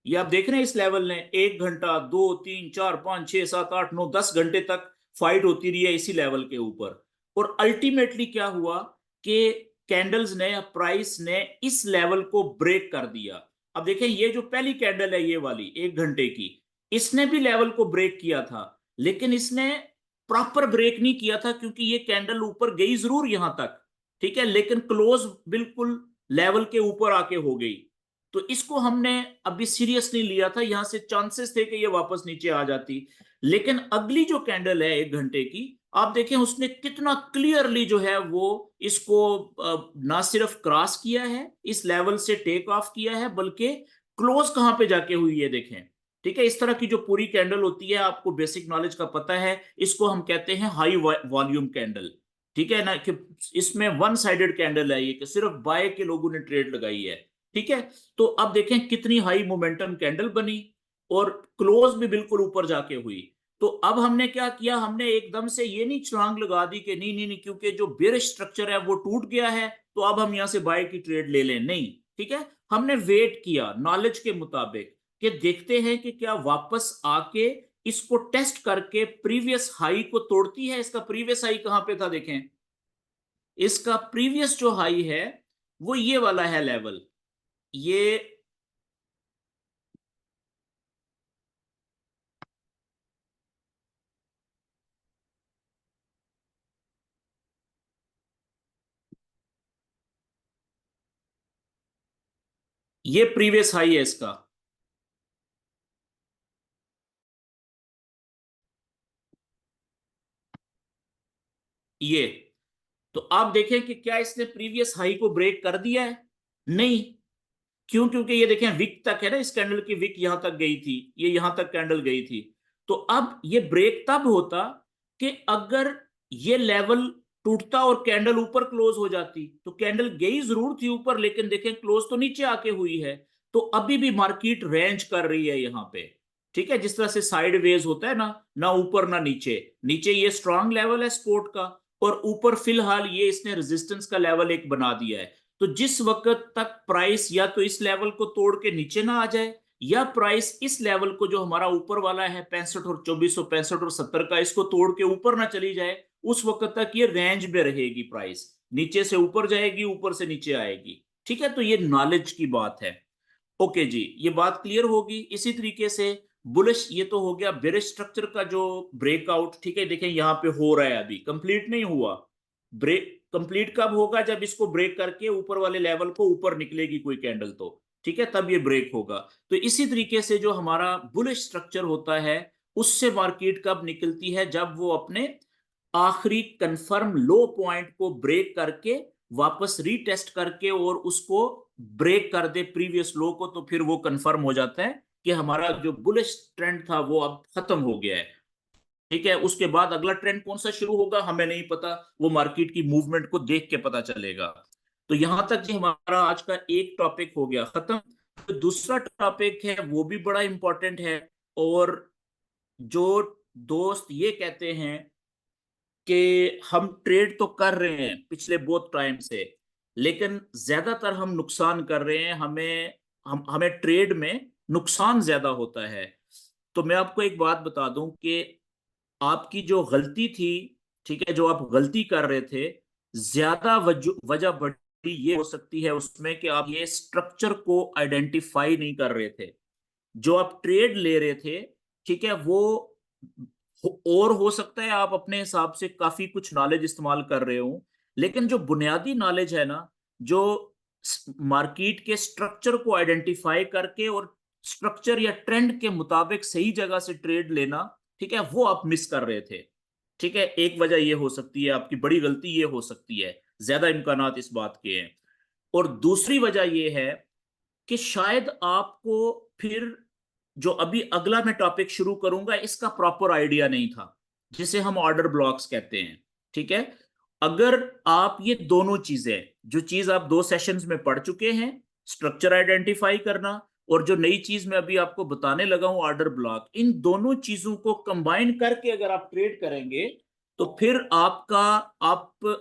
ये आप देख रहे हैं इस लेवल ने 1 घंटा, 2, 3, 4, 5, 6, 7, 8, 9, 10 घंटे तक फाइट होती रही है इसी लेवल के ऊपर। और अल्टीमेटली क्या हुआ कि कैंडल्स ने, प्राइस ने इस लेवल को ब्रेक कर दिया। अब देखें, ये जो पहली कैंडल है ये वाली 1 घंटे की, इसने भी लेवल को ब्रेक किया था, लेकिन इसने प्रॉपर ब्रेक नहीं किया था क्योंकि ये कैंडल ऊपर गई जरूर यहां तक, ठीक है, लेकिन क्लोज बिल्कुल लेवल के ऊपर आके हो गई। तो इसको हमने अभी सीरियस नहीं लिया था, यहां से चांसेस थे कि ये वापस नीचे आ जाती। लेकिन अगली जो कैंडल है 1 घंटे की, आप देखें उसने कितना क्लियरली जो है वो इसको ना सिर्फ क्रॉस किया है, इस लेवल से टेक ऑफ किया है, बल्कि क्लोज कहां पे जाके हुई है देखें, ठीक है, इस तरह की जो पूरी कैंडल होती है, आपको बेसिक नॉलेज का पता है, इसको हम कहते हैं हाई वॉल्यूम कैंडल। ठीक है ना, कि इसमें वन साइडेड कैंडल है ये, कि सिर्फ बाय के लोगों ने ट्रेड लगाई है। ठीक है, तो अब देखें कितनी हाई मोमेंटम कैंडल बनी, और क्लोज भी बिल्कुल ऊपर जाके हुई। तो अब हमने क्या किया, हमने एकदम से ये नहीं छलांग लगा दी कि नहीं नहीं नहीं, क्योंकि जो बेरिश स्ट्रक्चर है वो टूट गया है, तो अब हम यहां से बाय की ट्रेड ले लें, नहीं। ठीक है, हमने वेट किया नॉलेज के मुताबिक, कि देखते हैं कि क्या वापस आके इसको टेस्ट करके प्रीवियस हाई को तोड़ती है। इसका प्रीवियस हाई कहां पे था, देखें, इसका प्रीवियस जो हाई है वो ये वाला है लेवल, ये ये प्रीवियस हाई है इसका। ये, तो आप देखें कि क्या इसने प्रीवियस हाई को ब्रेक कर दिया है, नहीं। क्यों, क्योंकि ये देखें विक तक है ना, इस कैंडल की विक यहां तक गई थी, ये यहां तक कैंडल गई थी। तो अब ये ब्रेक तब होता कि अगर ये लेवल टूटता और कैंडल ऊपर क्लोज हो जाती, तो कैंडल गई जरूर थी ऊपर, लेकिन देखें क्लोज तो नीचे आके हुई है। तो अभी भी मार्केट रेंज कर रही है यहां पे। ठीक है, जिस तरह से साइड वेज होता है ना, ना ऊपर ना नीचे, नीचे ये स्ट्रांग लेवल है सपोर्ट का, और ऊपर फिलहाल ये इसने रेजिस्टेंस का लेवल एक बना दिया है। तो जिस वक्त तक प्राइस या तो इस लेवल को तोड़ के नीचे ना आ जाए, या प्राइस इस लेवल को जो हमारा ऊपर वाला है 65 और 2465 और 70 का, इसको तोड़ के ऊपर ना चली जाए, उस वक्त तक ये रेंज में रहेगी प्राइस, नीचे से ऊपर जाएगी, ऊपर से नीचे आएगी। ठीक है, तो ये नॉलेज की बात है। ओके जी, ये बात क्लियर होगी। इसी तरीके से बुलिश, ये तो हो गया बेरिश स्ट्रक्चर का जो ब्रेकआउट। ठीक है, देखें यहां पे हो रहा है, अभी कंप्लीट नहीं हुआ। ब्रेक कंप्लीट कब होगा, जब इसको ब्रेक करके ऊपर वाले लेवल को ऊपर निकलेगी कोई कैंडल, तो ठीक है, तब ये ब्रेक होगा। तो इसी तरीके से जो हमारा बुलिश स्ट्रक्चर होता है, उससे मार्केट कब निकलती है, जब वो अपने आखिरी कंफर्म लो पॉइंट को ब्रेक करके वापस रीटेस्ट करके और उसको ब्रेक कर दे प्रीवियस लो को, तो फिर वो कंफर्म हो जाता है कि हमारा जो बुलिश ट्रेंड था वो अब खत्म हो गया है। ठीक है, उसके बाद अगला ट्रेंड कौन सा शुरू होगा हमें नहीं पता, वो मार्केट की मूवमेंट को देख के पता चलेगा। तो यहां तक जी हमारा आज का एक टॉपिक हो गया खत्म। तो दूसरा टॉपिक है वो भी बड़ा इंपॉर्टेंट है, और जो दोस्त ये कहते हैं कि हम ट्रेड तो कर रहे हैं पिछले बहुत टाइम से, लेकिन ज्यादातर हम नुकसान कर रहे हैं, हमें ट्रेड में नुकसान ज्यादा होता है। तो मैं आपको एक बात बता दूं कि आपकी जो गलती थी, ठीक है, जो आप गलती कर रहे थे, ज्यादा वजह बड़ी ये हो सकती है उसमें कि आप ये स्ट्रक्चर को आइडेंटिफाई नहीं कर रहे थे। जो आप ट्रेड ले रहे थे, ठीक है, वो और हो सकता है आप अपने हिसाब से काफी कुछ नॉलेज इस्तेमाल कर रहे हो, लेकिन जो बुनियादी नॉलेज है ना, जो मार्केट के स्ट्रक्चर को आइडेंटिफाई करके और स्ट्रक्चर या ट्रेंड के मुताबिक सही जगह से ट्रेड लेना, ठीक है, वो आप मिस कर रहे थे। ठीक है, एक वजह ये हो सकती है, आपकी बड़ी गलती ये हो सकती है, ज्यादा इम्कानात इस बात के हैं। और दूसरी वजह ये है कि शायद आपको फिर जो अभी अगला मैं टॉपिक शुरू करूंगा, इसका प्रॉपर आइडिया नहीं था, जिसे हम ऑर्डर ब्लॉक्स कहते हैं। ठीक है, अगर आप ये दोनों चीजें, जो चीज आप 2 सेशंस में पढ़ चुके हैं, स्ट्रक्चर आइडेंटिफाई करना, और जो नई चीज मैं अभी आपको बताने लगा हूं ऑर्डर ब्लॉक, इन दोनों चीजों को कंबाइन करके अगर आप ट्रेड करेंगे, तो फिर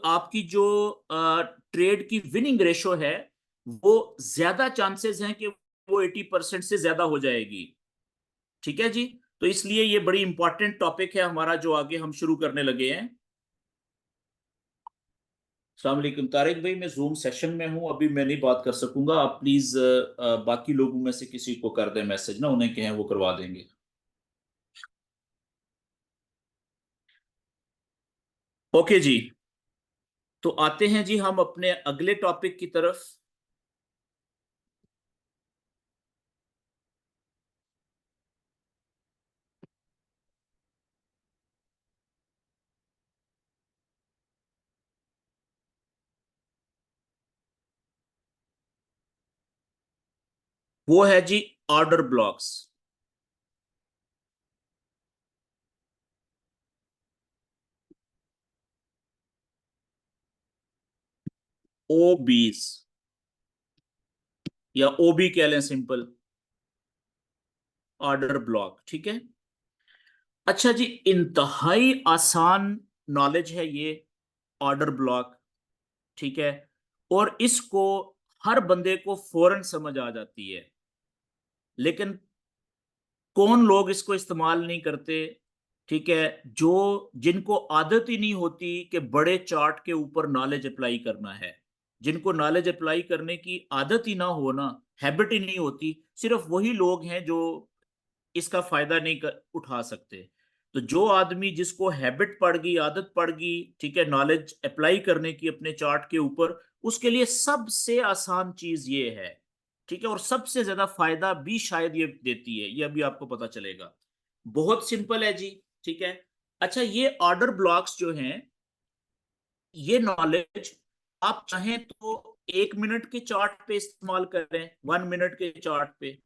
आपकी जो ट्रेड की विनिंग रेशो है, वो ज्यादा चांसेस हैं कि वो 80% से ज्यादा हो जाएगी। ठीक है जी, तो इसलिए ये बड़ी इंपॉर्टेंट टॉपिक है हमारा, जो आगे हम शुरू करने लगे हैं। अस्सलाम वालेकुम तारिक भाई, मैं जूम सेशन में हूं, अभी मैं नहीं बात कर सकूंगा। आप प्लीज बाकी लोगों में से किसी को कर दें मैसेज ना, उन्हें कहें वो करवा देंगे। ओके जी, तो आते हैं जी हम अपने अगले टॉपिक की तरफ। वो है जी ऑर्डर ब्लॉक्स। OBs या OB कह लें, सिंपल ऑर्डर ब्लॉक। ठीक है। अच्छा जी, इंतहाई आसान नॉलेज है ये ऑर्डर ब्लॉक। ठीक है। और इसको हर बंदे को फौरन समझ आ जाती है, लेकिन कौन लोग इसको इस्तेमाल नहीं करते? ठीक है। जो जिनको आदत ही नहीं होती कि बड़े चार्ट के ऊपर नॉलेज अप्लाई करना है, जिनको नॉलेज अप्लाई करने की आदत ही ना हो ना, हैबिट ही नहीं होती, सिर्फ वही लोग हैं जो इसका फायदा नहीं उठा सकते। तो जो आदमी जिसको हैबिट पड़ गई, आदत पड़ गई, ठीक है, नॉलेज अप्लाई करने की अपने चार्ट के ऊपर, उसके लिए सबसे आसान चीज ये है। ठीक है। और सबसे ज्यादा फायदा भी शायद ये देती है, ये अभी आपको पता चलेगा। बहुत सिंपल है जी। ठीक है। अच्छा, ये ऑर्डर ब्लॉक्स जो हैं, ये नॉलेज आप चाहें तो 1 मिनट के चार्ट पे इस्तेमाल करें, 1 मिनट के चार्ट पे,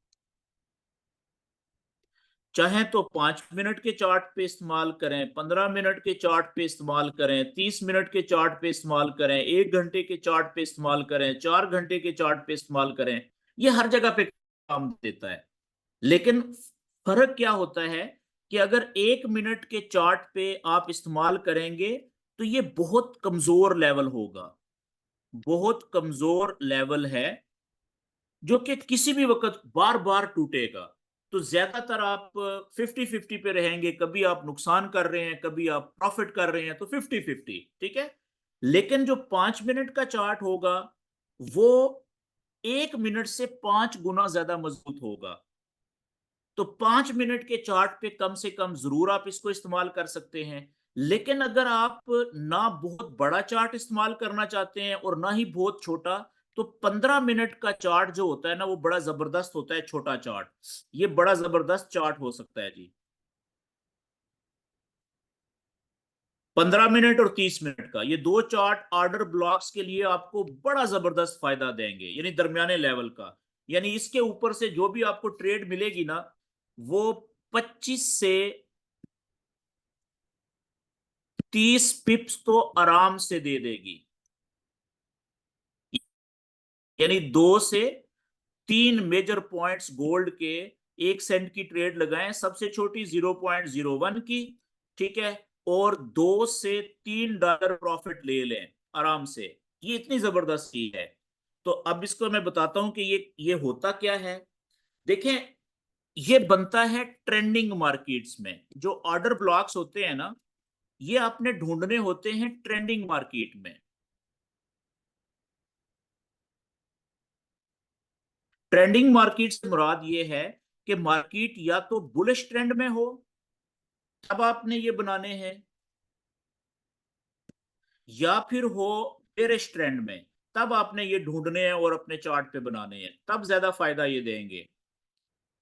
चाहे तो 5 मिनट के चार्ट पे इस्तेमाल करें, 15 मिनट के चार्ट पे इस्तेमाल करें, 30 मिनट के चार्ट पे इस्तेमाल करें, 1 घंटे के चार्ट पे इस्तेमाल करें, 4 घंटे के चार्ट पे इस्तेमाल करें, ये हर जगह पे काम देता है। लेकिन फर्क क्या होता है कि अगर 1 मिनट के चार्ट पे आप इस्तेमाल करेंगे तो ये बहुत कमजोर लेवल होगा, बहुत कमजोर लेवल है, जो कि किसी भी वक्त बार बार टूटेगा। तो ज्यादातर आप 50-50 पे रहेंगे, कभी आप नुकसान कर रहे हैं, कभी आप प्रॉफिट कर रहे हैं, तो 50-50। ठीक है। लेकिन जो 5 मिनट का चार्ट होगा, वो 1 मिनट से 5 गुना ज्यादा मजबूत होगा। तो 5 मिनट के चार्ट पे कम से कम जरूर आप इसको इस्तेमाल कर सकते हैं। लेकिन अगर आप ना बहुत बड़ा चार्ट इस्तेमाल करना चाहते हैं और ना ही बहुत छोटा, तो 15 मिनट का चार्ट जो होता है ना, वो बड़ा जबरदस्त होता है, छोटा चार्ट। ये बड़ा जबरदस्त चार्ट हो सकता है जी। 15 मिनट और 30 मिनट का ये दो चार्ट ऑर्डर ब्लॉक्स के लिए आपको बड़ा जबरदस्त फायदा देंगे, यानी दरमियाने लेवल का। यानी इसके ऊपर से जो भी आपको ट्रेड मिलेगी ना, वो 25 से 30 पिप्स तो आराम से दे देगी। यानी 2 से 3 मेजर पॉइंट्स गोल्ड के, 1 सेंट की ट्रेड लगाएं, सबसे छोटी 0.01 की। ठीक है। और $2 से $3 प्रॉफिट ले लें आराम से। ये इतनी जबरदस्त चीज है। तो अब इसको मैं बताता हूं कि ये होता क्या है। देखें, ये बनता है ट्रेंडिंग मार्केट्स में। जो ऑर्डर ब्लॉक्स होते हैं ना, ये आपने ढूंढने होते हैं ट्रेंडिंग मार्केट में। ट्रेंडिंग मार्केट से मुराद ये है कि मार्केट या तो बुलिश ट्रेंड में हो, तब आपने ये बनाने हैं, या फिर हो बेरिश ट्रेंड में, तब आपने ये ढूंढने हैं और अपने चार्ट पे बनाने हैं, तब ज्यादा फायदा ये देंगे।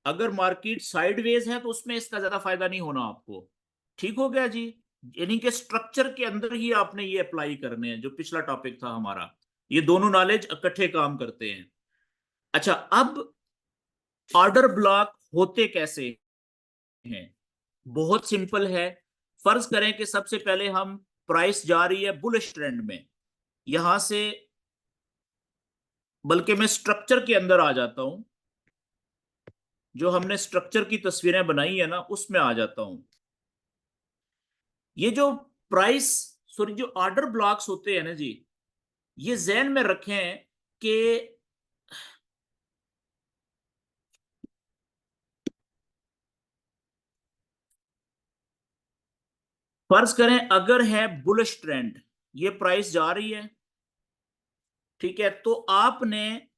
अगर मार्केट साइडवेज है तो उसमें इसका ज्यादा फायदा नहीं होना आपको। ठीक हो गया जी। यानी कि स्ट्रक्चर के अंदर ही आपने ये अप्लाई करने हैं, जो पिछला टॉपिक था हमारा। ये दोनों नॉलेज इकट्ठे काम करते हैं। अच्छा, अब ऑर्डर ब्लॉक होते कैसे हैं? बहुत सिंपल है। फर्ज करें कि सबसे पहले हम, प्राइस जा रही है बुलिश ट्रेंड में, यहां से, बल्कि मैं स्ट्रक्चर के अंदर आ जाता हूं, जो हमने स्ट्रक्चर की तस्वीरें बनाई है ना, उसमें आ जाता हूं। ये जो प्राइस, सॉरी, जो ऑर्डर ब्लॉक्स होते हैं ना जी, ये जहन में रखें कि फर्ज करें अगर है बुलिश ट्रेंड, ये प्राइस जा रही है, ठीक है, तो आपने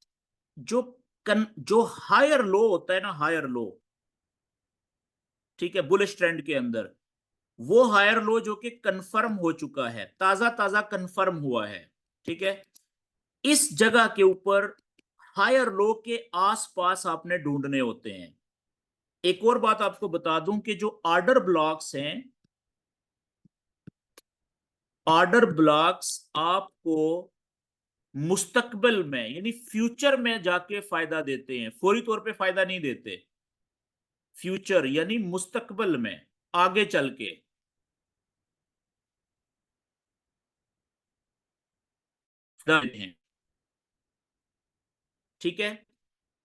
जो जो हायर लो होता है ना, हायर लो, ठीक है, बुलिश ट्रेंड के अंदर, वो हायर लो जो कि कंफर्म हो चुका है, ताजा ताजा कंफर्म हुआ है, ठीक है, इस जगह के ऊपर हायर लो के आसपास आपने ढूंढने होते हैं। एक और बात आपको बता दूं कि जो ऑर्डर ब्लॉक्स हैं, ऑर्डर ब्लॉक्स आपको मुस्तकबिल में, यानी फ्यूचर में जाके फायदा देते हैं, फौरी तौर पे फायदा नहीं देते। फ्यूचर यानी मुस्तकबिल में, आगे चल के। हैं ठीक है,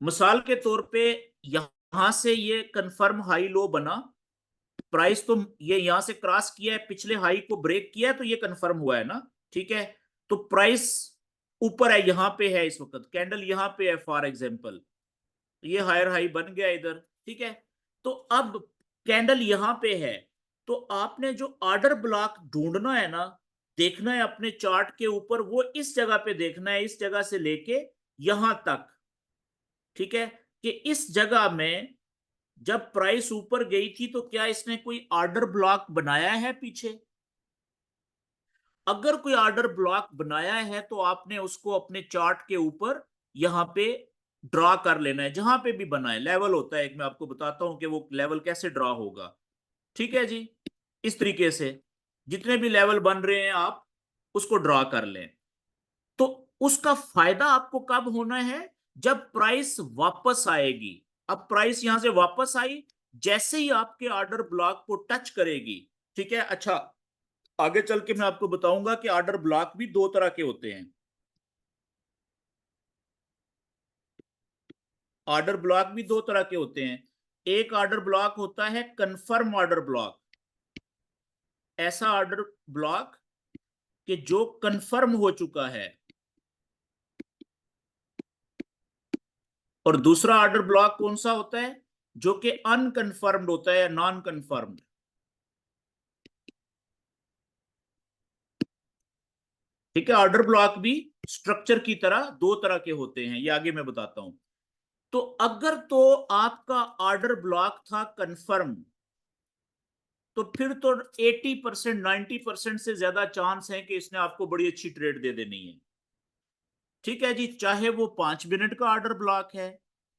मिसाल के तौर पे यहां से ये कंफर्म हाई लो बना, प्राइस तो ये यहां से क्रॉस किया है, पिछले हाई को ब्रेक किया है, तो ये कंफर्म हुआ है ना। ठीक है, तो प्राइस ऊपर है, यहां पे है, इस वक्त कैंडल यहां पे है फॉर एग्जांपल, ये हायर हाई बन गया इधर। ठीक है, तो अब कैंडल यहां पे है, तो आपने जो ऑर्डर ब्लॉक ढूंढना है ना, देखना है अपने चार्ट के ऊपर, वो इस जगह पे देखना है, इस जगह से लेके यहां तक। ठीक है, कि इस जगह में जब प्राइस ऊपर गई थी तो क्या इसने कोई ऑर्डर ब्लॉक बनाया है पीछे। अगर कोई ऑर्डर ब्लॉक बनाया है तो आपने उसको अपने चार्ट के ऊपर यहां पे ड्रॉ कर लेना है, जहां पे भी बना है, लेवल होता है एक, मैं आपको बताता हूं कि वो लेवल कैसे ड्रॉ होगा। ठीक है जी, इस तरीके से जितने भी लेवल बन रहे हैं आप उसको ड्रॉ कर लें। तो उसका फायदा आपको कब होना है, जब प्राइस वापस आएगी। अब प्राइस यहां से वापस आई, जैसे ही आपके ऑर्डर ब्लॉक को टच करेगी। ठीक है, अच्छा, आगे चल के मैं आपको बताऊंगा कि ऑर्डर ब्लॉक भी दो तरह के होते हैं। ऑर्डर ब्लॉक भी दो तरह के होते हैं। एक ऑर्डर ब्लॉक होता है कंफर्म ऑर्डर ब्लॉक, ऐसा ऑर्डर ब्लॉक कि जो कंफर्म हो चुका है। और दूसरा ऑर्डर ब्लॉक कौन सा होता है, जो कि अनकंफर्म्ड होता है या नॉन कंफर्म्ड। ठीक है, ऑर्डर ब्लॉक भी स्ट्रक्चर की तरह दो तरह के होते हैं, ये आगे मैं बताता हूं। तो अगर तो आपका ऑर्डर ब्लॉक था कंफर्म, तो फिर तो 80% 90% से ज्यादा चांस है कि इसने आपको बड़ी अच्छी ट्रेड दे देनी है। ठीक है जी, चाहे वो 5 मिनट का ऑर्डर ब्लॉक है,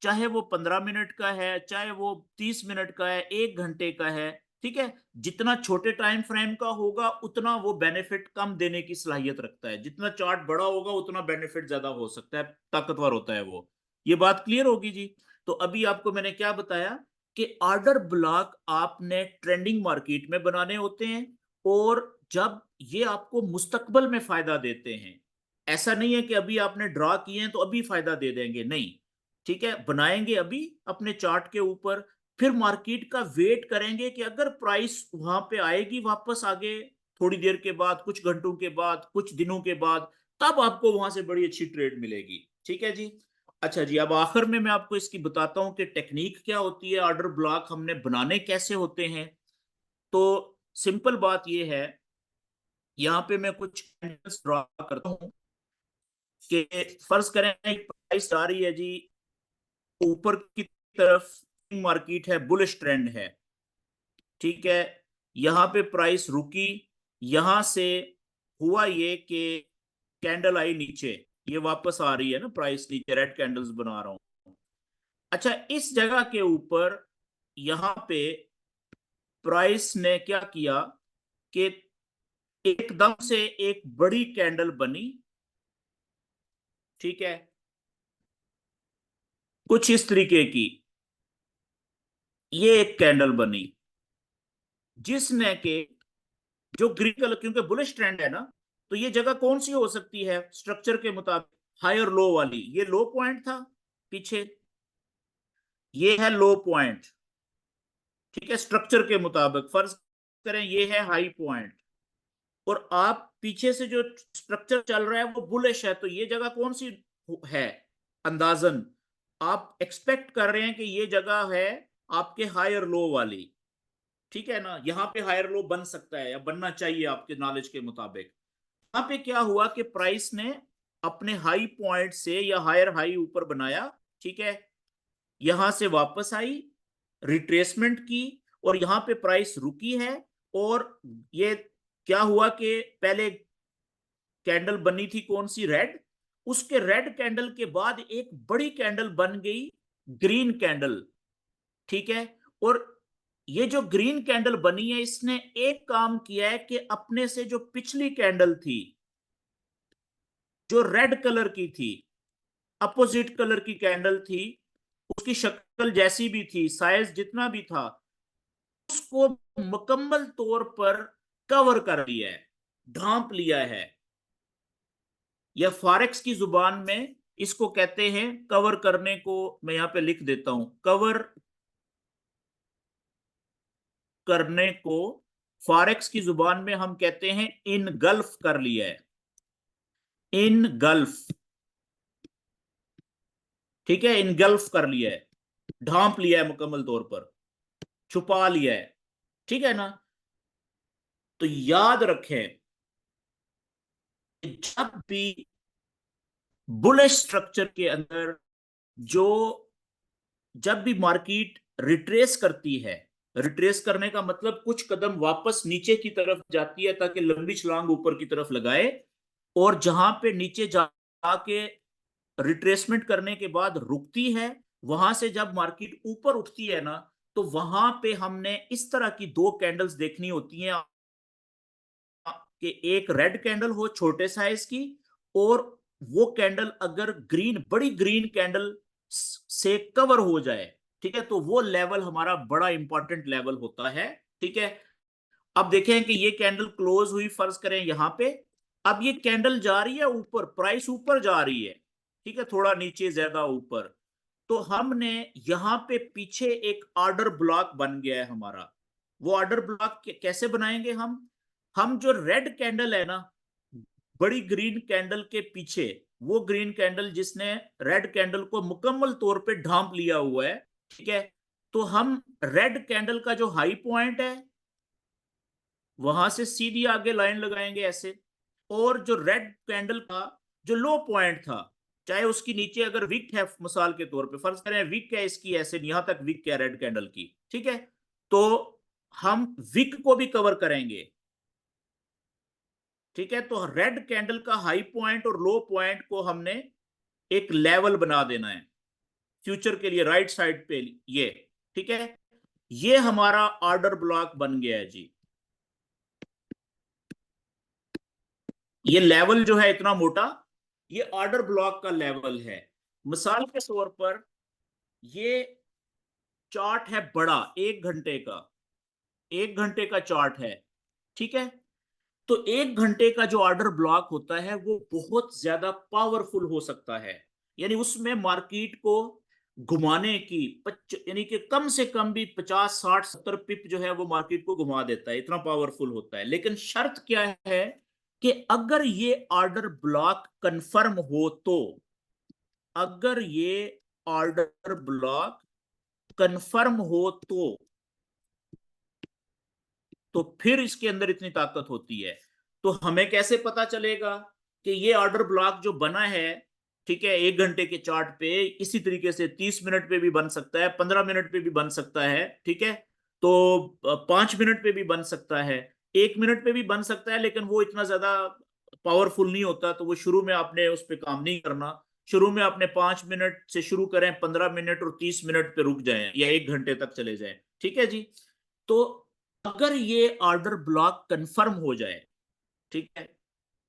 चाहे वो 15 मिनट का है, चाहे वो 30 मिनट का है, 1 घंटे का है। ठीक है, जितना छोटे टाइम फ्रेम का होगा उतना वो बेनिफिट कम देने की सलाहियत रखता है, जितना चार्ट बड़ा होगा उतना बेनिफिट ज्यादा हो सकता है, ताकतवर होता है वो। ये बात क्लियर होगी जी। तो अभी आपको मैंने क्या बताया कि ऑर्डर ब्लॉक आपने ट्रेंडिंग मार्केट में बनाने होते हैं, और जब ये आपको मुस्तकबल में फायदा देते हैं। ऐसा नहीं है कि अभी आपने ड्रॉ किए हैं तो अभी फायदा दे देंगे, नहीं। ठीक है, बनाएंगे अभी अपने चार्ट के ऊपर, फिर मार्केट का वेट करेंगे कि अगर प्राइस वहां पे आएगी वापस आगे, थोड़ी देर के बाद, कुछ घंटों के बाद, कुछ दिनों के बाद, तब आपको वहां से बड़ी अच्छी ट्रेड मिलेगी। ठीक है जी। अच्छा जी, अब आखिर में मैं आपको इसकी बताता हूं कि टेक्निक क्या होती है, ऑर्डर ब्लॉक हमने बनाने कैसे होते हैं। तो सिंपल बात यह है, यहाँ पे मैं कुछ कैंडल्स ड्रॉ करता हूँ कि फर्ज करें एक प्राइस आ रही है जी ऊपर की तरफ, मार्केट है, बुलिश ट्रेंड है। ठीक है, यहां पे प्राइस रुकी, यहां से हुआ ये कि कैंडल आई नीचे, ये वापस आ रही है ना प्राइस नीचे, रेड कैंडल्स बना रहा हूं। अच्छा, इस जगह के ऊपर यहां पे प्राइस ने क्या किया कि एकदम से एक बड़ी कैंडल बनी। ठीक है, कुछ इस तरीके की ये एक कैंडल बनी, जिसने के जो ग्रीन कलर, क्योंकि बुलिश ट्रेंड है ना, तो ये जगह कौन सी हो सकती है स्ट्रक्चर के मुताबिक, हायर लो वाली। ये लो पॉइंट था पीछे, ये है लो पॉइंट। ठीक है, स्ट्रक्चर के मुताबिक फर्ज करें ये है हाई पॉइंट, और आप पीछे से जो स्ट्रक्चर चल रहा है वो बुलिश है, तो ये जगह कौन सी है, अंदाजन आप एक्सपेक्ट कर रहे हैं कि ये जगह है आपके हायर लो वाली। ठीक है ना, यहाँ पे हायर लो बन सकता है या बनना चाहिए आपके नॉलेज के मुताबिक। यहाँ पे क्या हुआ कि प्राइस ने अपने हाई पॉइंट से या हायर हाई ऊपर बनाया। ठीक है, यहां से वापस आई, रिट्रेसमेंट की, और यहां पे प्राइस रुकी है। और ये क्या हुआ कि पहले कैंडल बनी थी कौन सी, रेड, उसके रेड कैंडल के बाद एक बड़ी कैंडल बन गई, ग्रीन कैंडल। ठीक है, और ये जो ग्रीन कैंडल बनी है, इसने एक काम किया है कि अपने से जो पिछली कैंडल थी जो रेड कलर की थी, अपोजिट कलर की कैंडल थी, उसकी शक्ल जैसी भी थी, साइज जितना भी था, उसको मुकम्मल तौर पर कवर कर लिया है, ढांप लिया है, या फॉरेक्स की जुबान में इसको कहते हैं कवर करने को, मैं यहां पे लिख देता हूं, कवर करने को फॉरेक्स की जुबान में हम कहते हैं इनगल्फ कर लिया है, इनगल्फ, ठीक है, इनगल्फ कर लिया है, ढांप लिया है मुकम्मल तौर पर, छुपा लिया है, ठीक है ना। तो याद रखें जब भी बुलिश स्ट्रक्चर के अंदर जो जब भी मार्केट रिट्रेस करती है, रिट्रेस करने का मतलब कुछ कदम वापस नीचे की तरफ जाती है ताकि लंबी छलांग ऊपर की तरफ लगाए, और जहां पे नीचे जाके रिट्रेसमेंट करने के बाद रुकती है, वहां से जब मार्केट ऊपर उठती है ना, तो वहां पे हमने इस तरह की दो कैंडल्स देखनी होती हैं कि एक रेड कैंडल हो छोटे साइज की, और वो कैंडल अगर ग्रीन, बड़ी ग्रीन कैंडल से कवर हो जाए, ठीक है, तो वो लेवल हमारा बड़ा इंपॉर्टेंट लेवल होता है, ठीक है। अब देखें कि ये कैंडल क्लोज हुई, फर्ज करें यहां पे, अब ये कैंडल जा रही है ऊपर, प्राइस ऊपर जा रही है, ठीक है, थोड़ा नीचे ज्यादा ऊपर, तो हमने यहां पे पीछे एक ऑर्डर ब्लॉक बन गया है हमारा। वो ऑर्डर ब्लॉक कैसे बनाएंगे हम जो रेड कैंडल है ना, बड़ी ग्रीन कैंडल के पीछे, वो ग्रीन कैंडल जिसने रेड कैंडल को मुकम्मल तौर पे ढांप लिया हुआ है, ठीक है, तो हम रेड कैंडल का जो हाई पॉइंट है वहां से सीधी आगे लाइन लगाएंगे ऐसे, और जो रेड कैंडल का जो लो पॉइंट था, चाहे उसकी नीचे अगर विक है, मिसाल के तौर पे फर्ज करें विक है इसकी ऐसे, यहां तक विक है रेड कैंडल की, ठीक है, तो हम विक को भी कवर करेंगे, ठीक है। तो रेड कैंडल का हाई पॉइंट और लो पॉइंट को हमने एक लेवल बना देना है फ्यूचर के लिए, राइट साइड पे ये, ठीक है, ये हमारा ऑर्डर ब्लॉक बन गया है जी। ये लेवल जो है इतना मोटा, ये ऑर्डर ब्लॉक का लेवल है। मिसाल के तौर पर ये चार्ट है बड़ा, 1 घंटे का, 1 घंटे का चार्ट है, ठीक है। तो 1 घंटे का जो ऑर्डर ब्लॉक होता है वो बहुत ज्यादा पावरफुल हो सकता है, यानी उसमें मार्केट को घुमाने की यानी कि कम से कम भी 50 60 70 पिप जो है वो मार्केट को घुमा देता है, इतना पावरफुल होता है। लेकिन शर्त क्या है कि अगर ये ऑर्डर ब्लॉक कंफर्म हो तो, अगर ये ऑर्डर ब्लॉक कंफर्म हो तो फिर इसके अंदर इतनी ताकत होती है। तो हमें कैसे पता चलेगा कि ये ऑर्डर ब्लॉक जो बना है, ठीक है, 1 घंटे के चार्ट पे, इसी तरीके से 30 मिनट पे भी बन सकता है, 15 मिनट पे भी बन सकता है, ठीक है, तो 5 मिनट पे भी बन सकता है, 1 मिनट पे भी बन सकता है, लेकिन वो इतना ज्यादा पावरफुल नहीं होता, तो वो शुरू में आपने उस पर काम नहीं करना। शुरू में आपने 5 मिनट से शुरू करें, 15 मिनट और 30 मिनट पे रुक जाएं, या 1 घंटे तक चले जाएं, ठीक है जी। तो अगर ये ऑर्डर ब्लॉक कंफर्म हो जाए, ठीक है,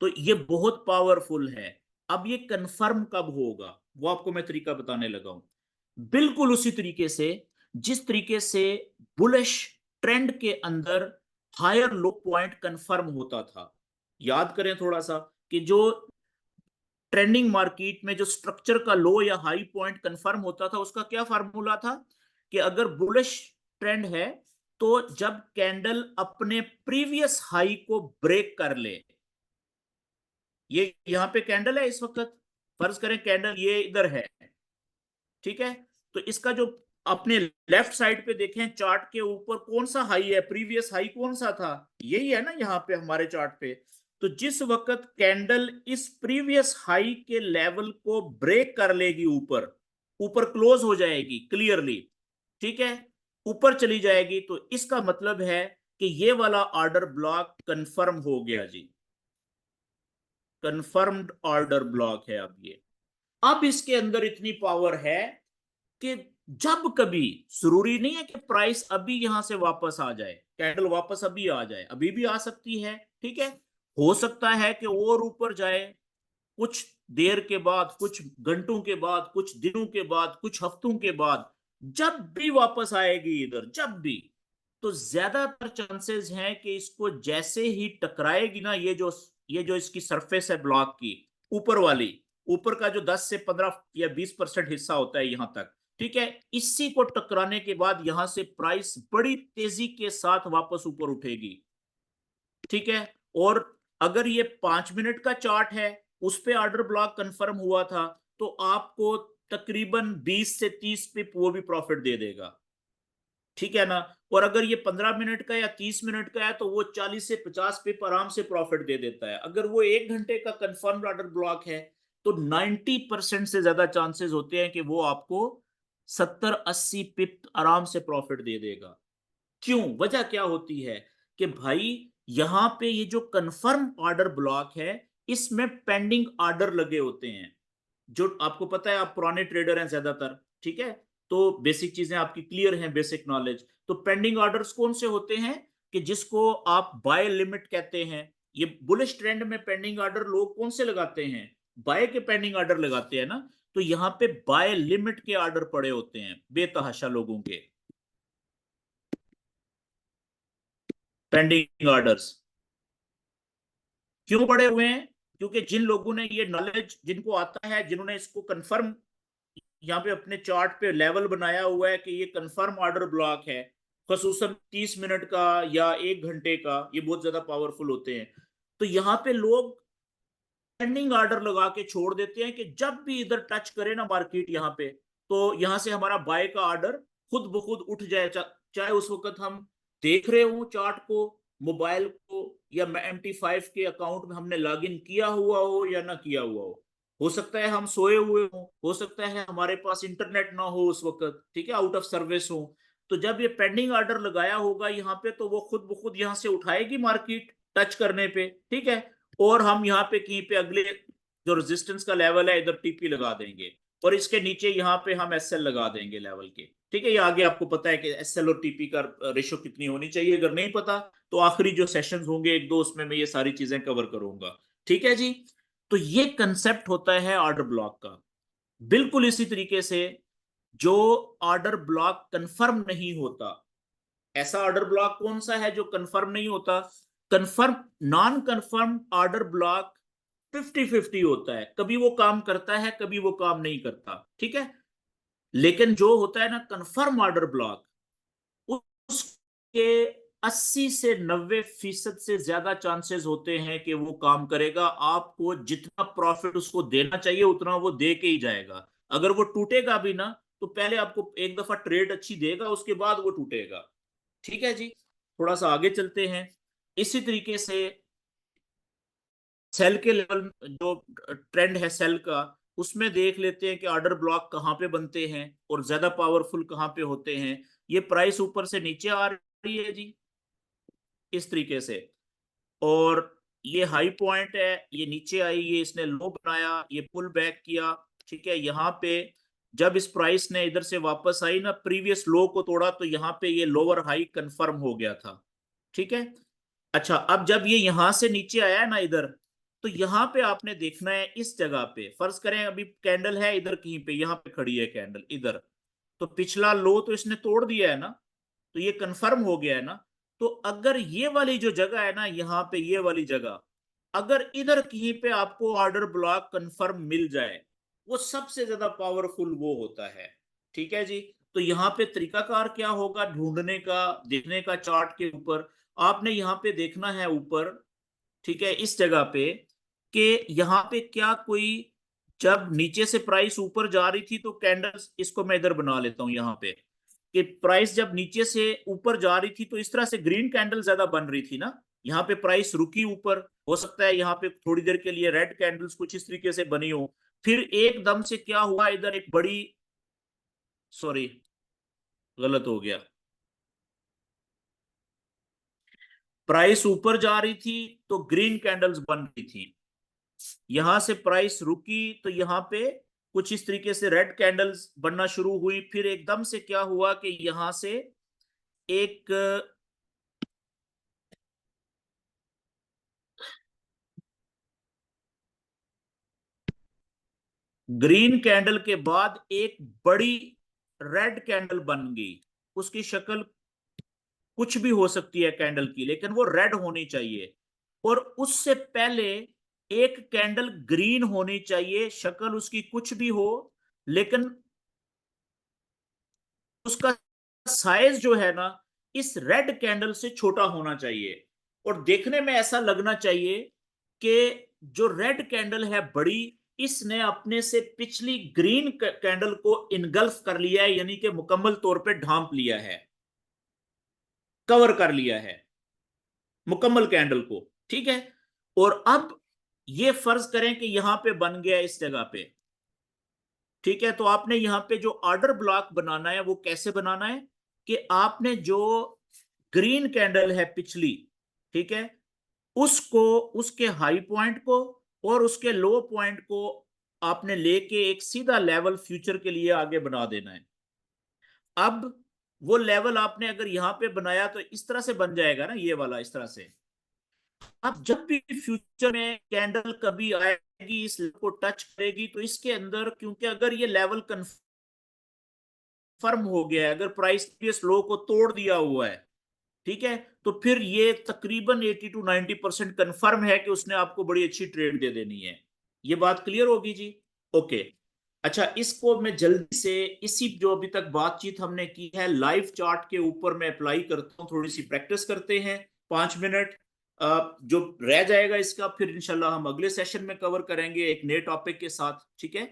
तो ये बहुत पावरफुल है। अब ये कंफर्म कब होगा वो आपको मैं तरीका बताने लगा हूं, बिल्कुल उसी तरीके से जिस तरीके से बुलिश ट्रेंड के अंदर हायर लो पॉइंट कंफर्म होता था। याद करें थोड़ा सा कि जो ट्रेंडिंग मार्केट में जो स्ट्रक्चर का लो या हाई पॉइंट कंफर्म होता था, उसका क्या फार्मूला था कि अगर बुलिश ट्रेंड है तो जब कैंडल अपने प्रीवियस हाई को ब्रेक कर ले, ये यहां पे कैंडल है इस वक्त, फर्ज करें कैंडल ये इधर है, ठीक है, तो इसका जो अपने लेफ्ट साइड पे देखें चार्ट के ऊपर कौन सा हाई है, प्रीवियस हाई कौन सा था, यही है ना यहाँ पे हमारे चार्ट पे। तो जिस वक्त कैंडल इस प्रीवियस हाई के लेवल को ब्रेक कर लेगी, ऊपर ऊपर क्लोज हो जाएगी क्लियरली, ठीक है, ऊपर चली जाएगी, तो इसका मतलब है कि ये वाला ऑर्डर ब्लॉक कंफर्म हो गया जी, कंफर्म्ड ऑर्डर ब्लॉक है अब ये। अब इसके अंदर इतनी पावर है कि जब कभी, जरूरी नहीं है कि प्राइस अभी यहां से वापस आ जाए, कैंडल वापस अभी आ जाए, अभी भी आ सकती है, ठीक है, हो सकता है कि और ऊपर जाए कुछ देर के बाद, कुछ घंटों के बाद, कुछ दिनों के बाद, कुछ हफ्तों के बाद, जब भी वापस आएगी इधर, जब भी, तो ज्यादातर चांसेस हैं कि इसको जैसे ही टकराएगी ना, ये जो इसकी सरफेस है ब्लॉक की, ऊपर वाली, ऊपर का जो 10 से 15 या 20% हिस्सा होता है यहां तक, ठीक है, इसी को टकराने के बाद यहां से प्राइस बड़ी तेजी के साथ वापस ऊपर उठेगी, ठीक है। और अगर ये 5 मिनट का चार्ट है, उस पे ऑर्डर ब्लॉक कंफर्म हुआ था, तो आपको तकरीबन 20 से 30 पिप वो भी प्रॉफिट दे देगा, ठीक है ना। और अगर ये 15 मिनट का या 30 मिनट का है, तो वो 40 से 50 पिप आराम से प्रॉफिट दे देता है। अगर वो 1 घंटे का कंफर्म ऑर्डर ब्लॉक है, तो 90% से ज्यादा चांसेस होते हैं कि वो आपको 70-80 पिप आराम से प्रॉफिट दे देगा। क्यों? वजह क्या होती है कि भाई यहां पे ये जो कंफर्म ऑर्डर ब्लॉक है, इसमें पेंडिंग ऑर्डर लगे होते हैं, जो आपको पता है, आप पुराने ट्रेडर हैं ज्यादातर, ठीक है, तो बेसिक चीजें आपकी क्लियर हैं, बेसिक नॉलेज। तो पेंडिंग ऑर्डर्स कौन से होते हैं कि जिसको आप बाय लिमिट कहते हैं। ये बुलिश ट्रेंड में पेंडिंग ऑर्डर लोग कौन से लगाते हैं? बाय के पेंडिंग ऑर्डर लगाते हैं ना। तो यहां पे बाय लिमिट के ऑर्डर पड़े होते हैं बेतहाशा लोगों के, पेंडिंग ऑर्डर्स क्यों पड़े हुए हैं? क्योंकि जिन लोगों ने ये नॉलेज, जिनको आता है, जिन्होंने इसको कंफर्म यहाँ पे अपने चार्ट पे लेवल बनाया हुआ है कि ये कंफर्म ऑर्डर ब्लॉक है, खसूसन 30 मिनट का या 1 घंटे का, ये बहुत ज्यादा पावरफुल होते हैं। तो यहाँ पे लोग पेंडिंग ऑर्डर लगा के छोड़ देते हैं कि जब भी इधर टच करे ना मार्केट यहाँ पे, तो यहाँ से हमारा बाय का ऑर्डर खुद ब खुद उठ जाए, चाहे उस वक्त हम देख रहे हो चार्ट को, मोबाइल को, या MT5 के अकाउंट में हमने लॉग इन किया हुआ हो या ना किया हुआ हो सकता है हम सोए हुए हो सकता है हमारे पास इंटरनेट ना हो उस वक्त, ठीक है, आउट ऑफ सर्विस हो। तो जब ये पेंडिंग ऑर्डर लगाया होगा यहाँ पे, तो वो खुद ब खुद यहाँ से उठाएगी मार्केट टच करने पे, ठीक है। और हम यहाँ पे कहीं पे अगले जो रेजिस्टेंस का लेवल है, इधर टीपी लगा देंगे, और इसके नीचे यहाँ पे हम एसएल लगा देंगे लेवल के, ठीक है। ये आगे आपको पता है कि एसएल और टीपी का रेशो कितनी होनी चाहिए, अगर नहीं पता तो आखिरी जो सेशंस होंगे 1-2, उसमें मैं ये सारी चीजें कवर करूंगा, ठीक है जी। तो ये कंसेप्ट होता है ऑर्डर ब्लॉक का। बिल्कुल इसी तरीके से जो ऑर्डर ब्लॉक कंफर्म नहीं होता, ऐसा ऑर्डर ब्लॉक कौन सा है जो कंफर्म नहीं होता? Confirm, non confirm order block 50-50 होता है, कभी वो काम करता है, कभी वो काम नहीं करता, ठीक है। लेकिन जो होता है ना कंफर्म ऑर्डर ब्लॉक, उसके 80 से 90% से ज्यादा चांसेस होते हैं कि वो काम करेगा। आपको जितना प्रॉफिट उसको देना चाहिए उतना वो दे के ही जाएगा। अगर वो टूटेगा भी ना, तो पहले आपको एक दफा ट्रेड अच्छी देगा, उसके बाद वो टूटेगा, ठीक है जी। थोड़ा सा आगे चलते हैं। इसी तरीके से सेल के लेवल, जो ट्रेंड है सेल का, उसमें देख लेते हैं कि ऑर्डर ब्लॉक कहाँ पे बनते हैं और ज्यादा पावरफुल कहाँ पे होते हैं। ये प्राइस ऊपर से नीचे आ रही है जी, इस तरीके से, और ये हाई पॉइंट है, ये नीचे आई, ये इसने लो बनाया, ये पुल बैक किया, ठीक है। यहाँ पे जब इस प्राइस ने इधर से वापस आई ना, प्रीवियस लो को तोड़ा, तो यहाँ पे ये लोअर हाई कंफर्म हो गया था, ठीक है। अच्छा, अब जब ये यहां से नीचे आया है ना इधर, तो यहां पे आपने देखना है, इस जगह पे फर्ज करें अभी कैंडल है इधर कहीं पे, यहां पे खड़ी है कैंडल इधर, तो पिछला लो तो इसने तोड़ दिया है ना, तो ये कंफर्म हो गया है ना। तो अगर ये वाली जो जगह है ना, यहाँ पे ये वाली जगह, अगर इधर कहीं पे आपको ऑर्डर ब्लॉक कंफर्म मिल जाए, वो सबसे ज्यादा पावरफुल वो होता है, ठीक है जी। तो यहाँ पे तरीकाकार क्या होगा ढूंढने का, देखने का, चार्ट के ऊपर आपने यहाँ पे देखना है ऊपर, ठीक है, इस जगह पे, कि यहाँ पे क्या कोई, जब नीचे से प्राइस ऊपर जा रही थी तो कैंडल्स, इसको मैं इधर बना लेता हूं यहाँ पे, कि प्राइस जब नीचे से ऊपर जा रही थी तो इस तरह से ग्रीन कैंडल ज्यादा बन रही थी ना। यहाँ पे प्राइस रुकी ऊपर, हो सकता है यहाँ पे थोड़ी देर के लिए रेड कैंडल्स कुछ इस तरीके से बनी हो, फिर एकदम से क्या हुआ, इधर एक बड़ी, सॉरी गलत हो गया, प्राइस ऊपर जा रही थी तो ग्रीन कैंडल्स बन रही थी, यहां से प्राइस रुकी तो यहाँ पे कुछ इस तरीके से रेड कैंडल्स बनना शुरू हुई, फिर एकदम से क्या हुआ कि यहां से एक ग्रीन कैंडल के बाद एक बड़ी रेड कैंडल बन गई। उसकी शक्ल कुछ भी हो सकती है कैंडल की, लेकिन वो रेड होनी चाहिए। और उससे पहले एक कैंडल ग्रीन होनी चाहिए, शक्ल उसकी कुछ भी हो, लेकिन उसका साइज जो है ना इस रेड कैंडल से छोटा होना चाहिए, और देखने में ऐसा लगना चाहिए कि जो रेड कैंडल है बड़ी, इसने अपने से पिछली ग्रीन कैंडल को इनगल्फ कर लिया है, यानी कि मुकम्मल तौर पे ढांप लिया है, कवर कर लिया है मुकम्मल कैंडल को। ठीक है, और अब ये फर्ज करें कि यहां पे बन गया इस जगह पे। ठीक है, तो आपने यहां पे जो ऑर्डर ब्लॉक बनाना है वो कैसे बनाना है कि आपने जो ग्रीन कैंडल है पिछली, ठीक है, उसको, उसके हाई पॉइंट को और उसके लो पॉइंट को आपने लेके एक सीधा लेवल फ्यूचर के लिए आगे बना देना है। अब वो लेवल आपने अगर यहां पे बनाया तो इस तरह से बन जाएगा ना, ये वाला इस तरह से। अब जब भी फ्यूचर में कैंडल कभी आएगी, इस लेवल को टच करेगी, तो इसके अंदर, क्योंकि अगर ये लेवल कंफर्म हो गया है, अगर प्राइस के लो को तोड़ दिया हुआ है, ठीक है, तो फिर ये तकरीबन 80 टू 90% कंफर्म है कि उसने आपको बड़ी अच्छी ट्रेड दे देनी है। ये बात क्लियर होगी जी? ओके। अच्छा, इसको मैं जल्दी से, इसी जो अभी तक बातचीत हमने की है लाइव चार्ट के ऊपर मैं अप्लाई करता हूँ, थोड़ी सी प्रैक्टिस करते हैं 5 मिनट। जो रह जाएगा इसका फिर इंशाल्लाह हम अगले सेशन में कवर करेंगे एक नए टॉपिक के साथ। ठीक है,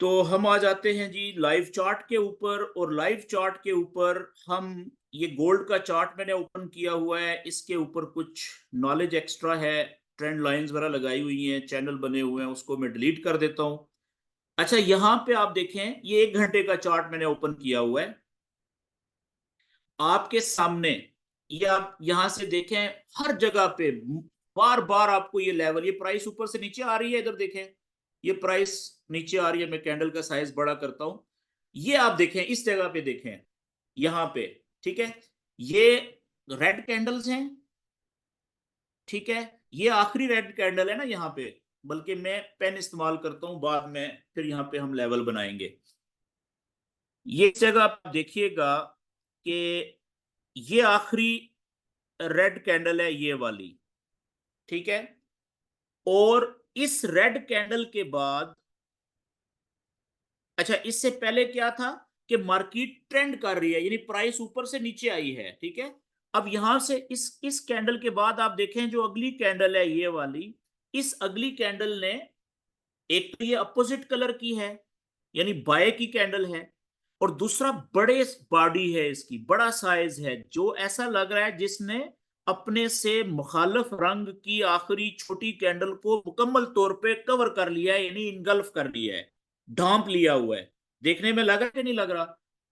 तो हम आ जाते हैं जी लाइव चार्ट के ऊपर, और लाइव चार्ट के ऊपर हम, ये गोल्ड का चार्ट मैंने ओपन किया हुआ है, इसके ऊपर कुछ नॉलेज एक्स्ट्रा है, ट्रेंड लाइंस वगैरह लगाई हुई हैं, चैनल बने हुए हैं, उसको मैं डिलीट कर देता हूं। अच्छा, यहां पे आप देखें, ये 1 घंटे का चार्ट मैंने ओपन किया हुआ है आपके सामने। ये आप यहां से देखें, हर जगह पे बार बार आपको ये लेवल, ये प्राइस ऊपर से नीचे आ रही है, इधर देखें, ये प्राइस नीचे आ रही है, मैं कैंडल का साइज बड़ा करता हूं, ये आप देखें, इस जगह पे देखें, यहां पे। ठीक है, ये रेड कैंडल्स हैं, ठीक है, ये आखिरी रेड कैंडल है ना यहाँ पे, बल्कि मैं पेन इस्तेमाल करता हूं बाद में, फिर यहाँ पे हम लेवल बनाएंगे। ये इस जगह आप देखिएगा कि ये आखिरी रेड कैंडल है, ये वाली। ठीक है, और इस रेड कैंडल के बाद, अच्छा इससे पहले क्या था कि मार्केट ट्रेंड कर रही है, यानी प्राइस ऊपर से नीचे आई है। ठीक है, अब यहां से इस कैंडल के बाद आप देखें जो अगली कैंडल है ये वाली, इस अगली कैंडल ने, एक तो ये अपोजिट कलर की है यानी बाय की कैंडल है, और दूसरा बड़े बॉडी है इसकी, बड़ा साइज है, जो ऐसा लग रहा है जिसने अपने से मुखालिफ रंग की आखिरी छोटी कैंडल को मुकम्मल तौर पे कवर कर लिया है, यानी इनगल्फ कर लिया है, ढांप लिया हुआ है। देखने में लगा कि नहीं लग रहा?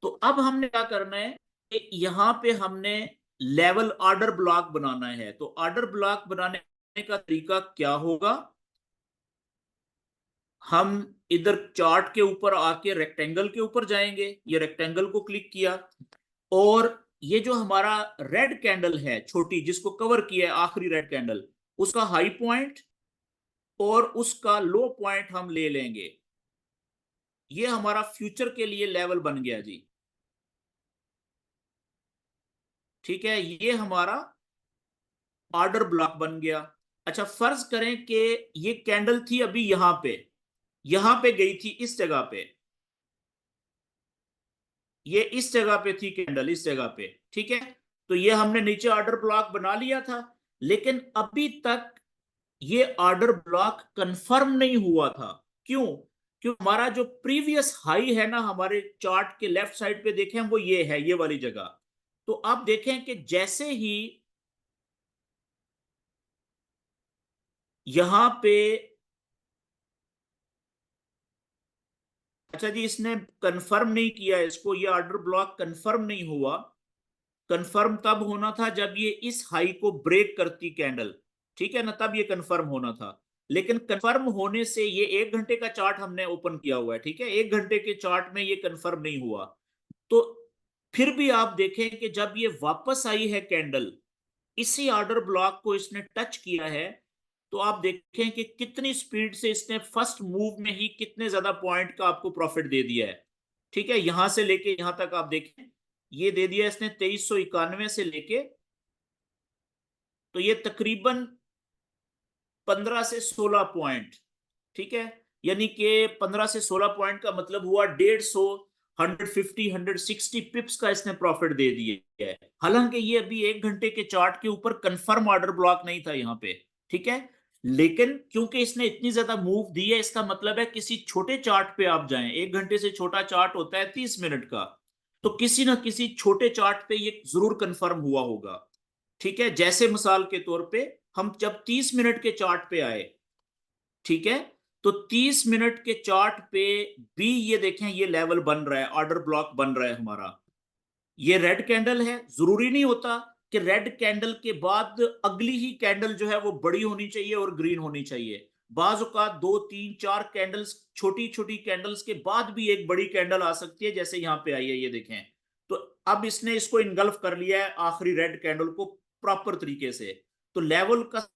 तो अब हमने क्या करना है कि यहां पे हमने लेवल ऑर्डर ब्लॉक बनाना है। तो ऑर्डर ब्लॉक बनाने का तरीका क्या होगा, हम इधर चार्ट के ऊपर आके रेक्टेंगल के ऊपर जाएंगे, ये रेक्टेंगल को क्लिक किया, और ये जो हमारा रेड कैंडल है छोटी जिसको कवर किया है आखिरी रेड कैंडल, उसका हाई पॉइंट और उसका लो पॉइंट हम ले लेंगे। ये हमारा फ्यूचर के लिए लेवल बन गया जी। ठीक है, ये हमारा ऑर्डर ब्लॉक बन गया। अच्छा, फर्ज करें कि ये कैंडल थी अभी यहां पे गई थी इस जगह पे, ये इस जगह पे थी कैंडल, इस जगह पे। ठीक है, तो ये हमने नीचे ऑर्डर ब्लॉक बना लिया था, लेकिन अभी तक ये ऑर्डर ब्लॉक कंफर्म नहीं हुआ था। क्यों? क्योंकि हमारा जो प्रीवियस हाई है ना, हमारे चार्ट के लेफ्ट साइड पे देखें, वो ये है, ये वाली जगह। तो आप देखें कि जैसे ही यहां पे, अच्छा जी, इसने कंफर्म नहीं किया इसको, ये ऑर्डर ब्लॉक कंफर्म नहीं हुआ। कंफर्म तब होना था जब ये इस हाई को ब्रेक करती कैंडल, ठीक है ना, तब ये कंफर्म होना था। लेकिन कंफर्म होने से, ये 1 घंटे का चार्ट हमने ओपन किया हुआ है, ठीक है, 1 घंटे के चार्ट में ये कंफर्म नहीं हुआ। तो फिर भी आप देखें कि जब ये वापस आई है कैंडल, इसी ऑर्डर ब्लॉक को इसने टच किया है, तो आप देखें कि कितनी स्पीड से इसने फर्स्ट मूव में ही कितने ज्यादा पॉइंट का आपको प्रॉफिट दे दिया है। ठीक है, यहां से लेके यहां तक आप देखें, ये दे दिया इसने 2391 से लेके, तो ये तकरीबन 15 से 16 पॉइंट, ठीक है, यानी कि 15 से 16 पॉइंट का मतलब हुआ 150, 150, 160 पिप्स का इसने प्रॉफिट दे दिया है। हालांकि ये अभी 1 घंटे के चार्ट के ऊपर कंफर्म ऑर्डर ब्लॉक नहीं था यहाँ पे, ठीक है, लेकिन क्योंकि इसने इतनी ज्यादा मूव दी है, इसका मतलब है किसी छोटे चार्ट पे आप जाएं, 1 घंटे से छोटा चार्ट होता है 30 मिनट का, तो किसी ना किसी छोटे चार्ट पे ये जरूर कंफर्म हुआ होगा, ठीक है। जैसे मिसाल के तौर पे हम जब 30 मिनट के चार्ट पे आए, ठीक है, तो 30 मिनट के चार्ट पे भी ये देखें, ये लेवल बन रहा है, ऑर्डर ब्लॉक बन रहा है हमारा, ये रेड कैंडल है। जरूरी नहीं होता कि रेड कैंडल के बाद अगली ही कैंडल जो है वो बड़ी होनी चाहिए और ग्रीन होनी चाहिए। बाज औकात 2, 3, 4 कैंडल्स, छोटी छोटी कैंडल्स के बाद भी एक बड़ी कैंडल आ सकती है, जैसे यहां पे आई है, ये देखें। तो अब इसने इसको इनगल्फ कर लिया है आखिरी रेड कैंडल को प्रॉपर तरीके से, तो लेवल का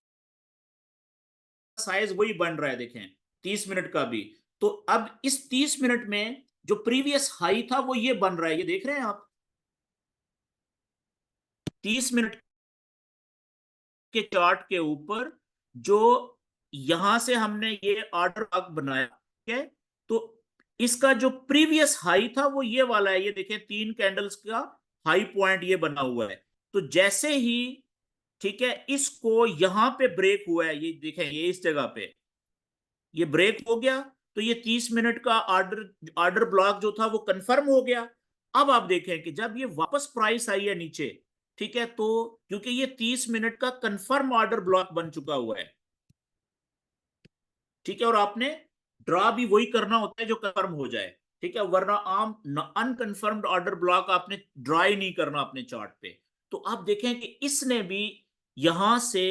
साइज वही बन रहा है, देखें, 30 मिनट का भी। तो अब इस 30 मिनट में जो प्रीवियस हाई था वो ये बन रहा है, ये देख रहे हैं आप, 30 मिनट के चार्ट के ऊपर जो यहां से हमने ये ऑर्डर ब्लॉक बनाया, ठीक है, तो इसका जो प्रीवियस हाई था वो ये वाला है, ये देखें, 3 कैंडल्स का हाई पॉइंट ये बना हुआ है। तो जैसे ही, ठीक है, इसको यहां पे ब्रेक हुआ है, ये देखें, ये इस जगह पे ये ब्रेक हो गया, तो ये 30 मिनट का ऑर्डर ऑर्डर ब्लॉक जो था वो कंफर्म हो गया। अब आप देखें कि जब ये वापस प्राइस आई है नीचे, ठीक है, तो क्योंकि ये 30 मिनट का कंफर्म ऑर्डर ब्लॉक बन चुका हुआ है, ठीक है, और आपने ड्रा भी वही करना होता है जो कंफर्म हो जाए, ठीक है, वरना आम अनकंफर्म्ड ऑर्डर ब्लॉक आपने ड्रा ही नहीं करना अपने चार्ट पे। तो आप देखें कि इसने भी यहां से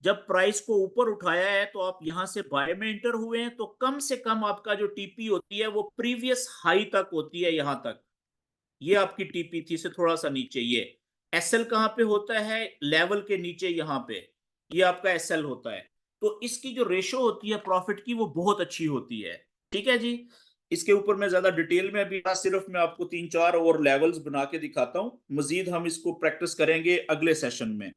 जब प्राइस को ऊपर उठाया है, तो आप यहां से बाय में इंटर हुए हैं, तो कम से कम आपका जो टीपी होती है वो प्रीवियस हाई तक होती है, यहां तक, ये आपकी टीपी थी, से थोड़ा सा नीचे। ये एसएल कहां पे होता है, लेवल के नीचे यहां पे, ये आपका एसएल होता है। तो इसकी जो रेशो होती है प्रॉफिट की वो बहुत अच्छी होती है, ठीक है जी। इसके ऊपर मैं ज्यादा डिटेल में अभी, सिर्फ मैं आपको 3-4 और लेवल्स बना के दिखाता हूं, मजीद हम इसको प्रैक्टिस करेंगे अगले सेशन में,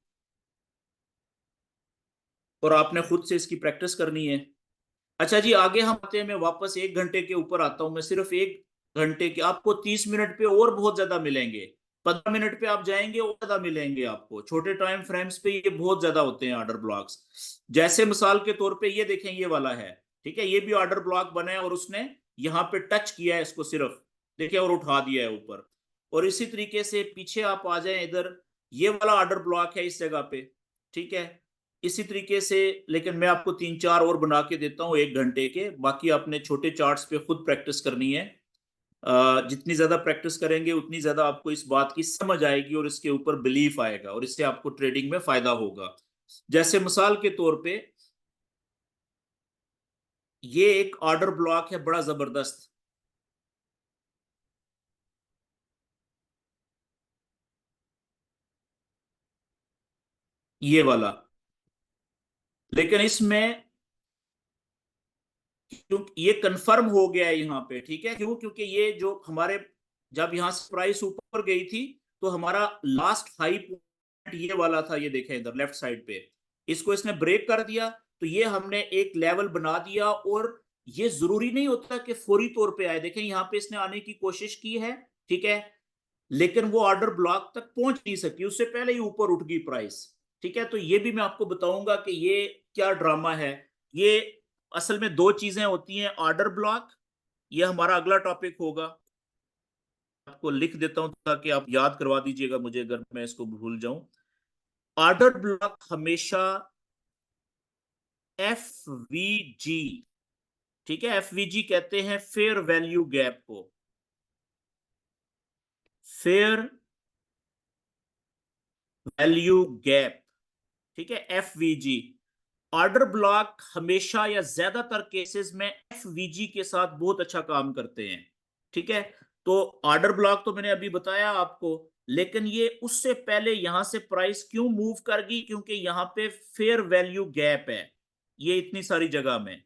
और आपने खुद से इसकी प्रैक्टिस करनी है। अच्छा जी, आगे हम आते हैं, मैं वापस 1 घंटे के ऊपर आता हूं। मैं सिर्फ 1 घंटे के, आपको 30 मिनट पे और बहुत ज्यादा मिलेंगे, 15 मिनट पे आप जाएंगे और ज्यादा मिलेंगे आपको, छोटे टाइम फ्रेम्स पे ये बहुत ज्यादा होते हैं ऑर्डर ब्लॉक्स। जैसे मिसाल के तौर पे ये देखें, ये वाला है, ठीक है, ये भी ऑर्डर ब्लॉक बना है और उसने यहाँ पे टच किया है इसको सिर्फ, देखिए, और उठा दिया है ऊपर। और इसी तरीके से पीछे आप आ जाए इधर, ये वाला ऑर्डर ब्लॉक है इस जगह पे, ठीक है, इसी तरीके से। लेकिन मैं आपको 3-4 और बना के देता हूँ 1 घंटे के, बाकी आपने छोटे चार्ट्स पे खुद प्रैक्टिस करनी है। जितनी ज्यादा प्रैक्टिस करेंगे उतनी ज्यादा आपको इस बात की समझ आएगी और इसके ऊपर बिलीफ आएगा, और इससे आपको ट्रेडिंग में फायदा होगा। जैसे मिसाल के तौर पे ये एक ऑर्डर ब्लॉक है बड़ा जबरदस्त, ये वाला, लेकिन इसमें क्योंकि ये कंफर्म हो गया है यहाँ पे, ठीक है, क्यों, क्योंकि ये जो हमारे, जब यहाँ से प्राइस ऊपर गई थी, तो हमारा लास्ट हाई पॉइंट ये वाला था, ये देखें इधर लेफ्ट साइड पे, इसको इसने ब्रेक कर दिया, तो ये हमने एक लेवल बना दिया। और ये जरूरी नहीं होता कि फौरी तौर पे आए, देखें यहाँ पे इसने आने की कोशिश की है, ठीक है, लेकिन वो ऑर्डर ब्लॉक तक पहुंच नहीं सकी, उससे पहले ही ऊपर उठ गई प्राइस, ठीक है। तो ये भी मैं आपको बताऊंगा कि ये क्या ड्रामा है। ये असल में दो चीजें होती हैं, ऑर्डर ब्लॉक, ये हमारा अगला टॉपिक होगा, आपको लिख देता हूं ताकि आप याद करवा दीजिएगा मुझे अगर मैं इसको भूल जाऊं। ऑर्डर ब्लॉक हमेशा एफवीजी, ठीक है, एफवीजी कहते हैं फेयर वैल्यू गैप को, फेयर वैल्यू गैप, ठीक है, एफवीजी। ऑर्डर ब्लॉक हमेशा या ज्यादातर केसेस में एफवीजी के साथ बहुत अच्छा काम करते हैं, ठीक है। तो ऑर्डर ब्लॉक तो मैंने अभी बताया आपको, लेकिन ये उससे पहले यहां से प्राइस क्यों मूव कर गई, क्योंकि यहां पे फेयर वैल्यू गैप है, ये इतनी सारी जगह में,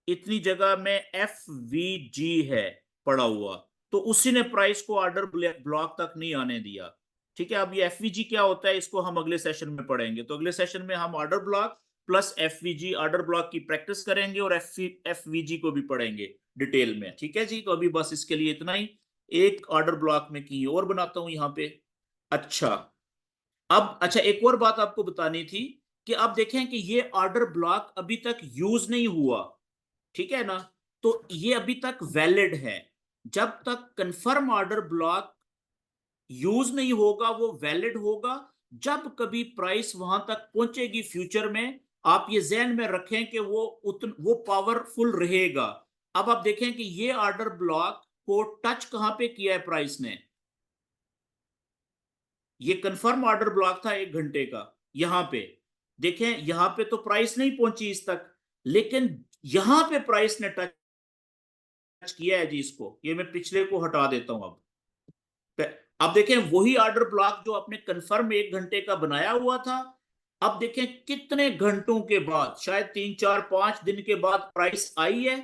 इतनी जगह में एफवीजी है पड़ा हुआ, तो उसी ने प्राइस को ऑर्डर ब्लॉक तक नहीं आने दिया, ठीक है। अब ये एफवीजी क्या होता है इसको हम अगले सेशन में पढ़ेंगे, तो अगले सेशन में हम order block plus FVG order block की प्रैक्टिस करेंगे और एफवीजी को भी पढ़ेंगे डिटेल में। ठीक है जी, तो अभी बस इसके लिए इतना ही। एक ऑर्डर ब्लॉक में की और बनाता हूं यहाँ पे। अच्छा, अब अच्छा एक और बात आपको बतानी थी कि आप देखें कि ये ऑर्डर ब्लॉक अभी तक यूज नहीं हुआ, ठीक है ना, तो ये अभी तक वैलिड है। जब तक कंफर्म ऑर्डर ब्लॉक यूज नहीं होगा वो वैलिड होगा। जब कभी प्राइस वहां तक पहुंचेगी फ्यूचर में, आप ये ध्यान में रखें कि वो पावरफुल रहेगा। अब आप देखें कि ये ऑर्डर ब्लॉक को टच कहां पे किया है प्राइस ने। ये कंफर्म ऑर्डर ब्लॉक था 1 घंटे का, यहां पे देखें, यहां पे तो प्राइस नहीं पहुंची इस तक, लेकिन यहां पे प्राइस ने टच किया है जी इसको। ये मैं पिछले को हटा देता हूं। अब देखें वही ऑर्डर ब्लॉक जो आपने कंफर्म 1 घंटे का बनाया हुआ था, अब देखें कितने घंटों के बाद, शायद 3 4 5 दिन के बाद प्राइस आई है,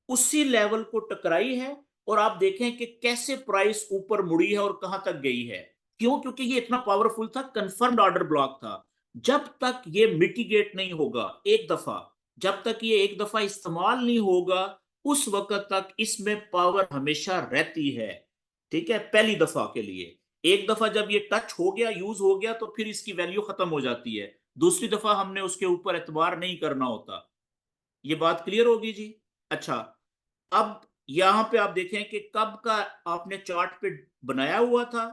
उसी लेवल को टकराई है। और आप देखें कि कैसे प्राइस ऊपर मुड़ी है और कहां तक गई है। क्यों? क्योंकि ये इतना पावरफुल था, कंफर्म्ड ऑर्डर ब्लॉक था। जब तक ये मिटिगेट नहीं होगा एक दफा, जब तक ये एक दफा इस्तेमाल नहीं होगा, उस वक्त तक इसमें पावर हमेशा रहती है। ठीक है, पहली दफा के लिए। एक दफा जब ये टच हो गया, यूज हो गया, तो फिर इसकी वैल्यू खत्म हो जाती है। दूसरी दफा हमने उसके ऊपर एतबार नहीं करना होता। ये बात क्लियर होगी जी। अच्छा, अब यहां पे आप देखें कि कब का आपने चार्ट पे बनाया हुआ था,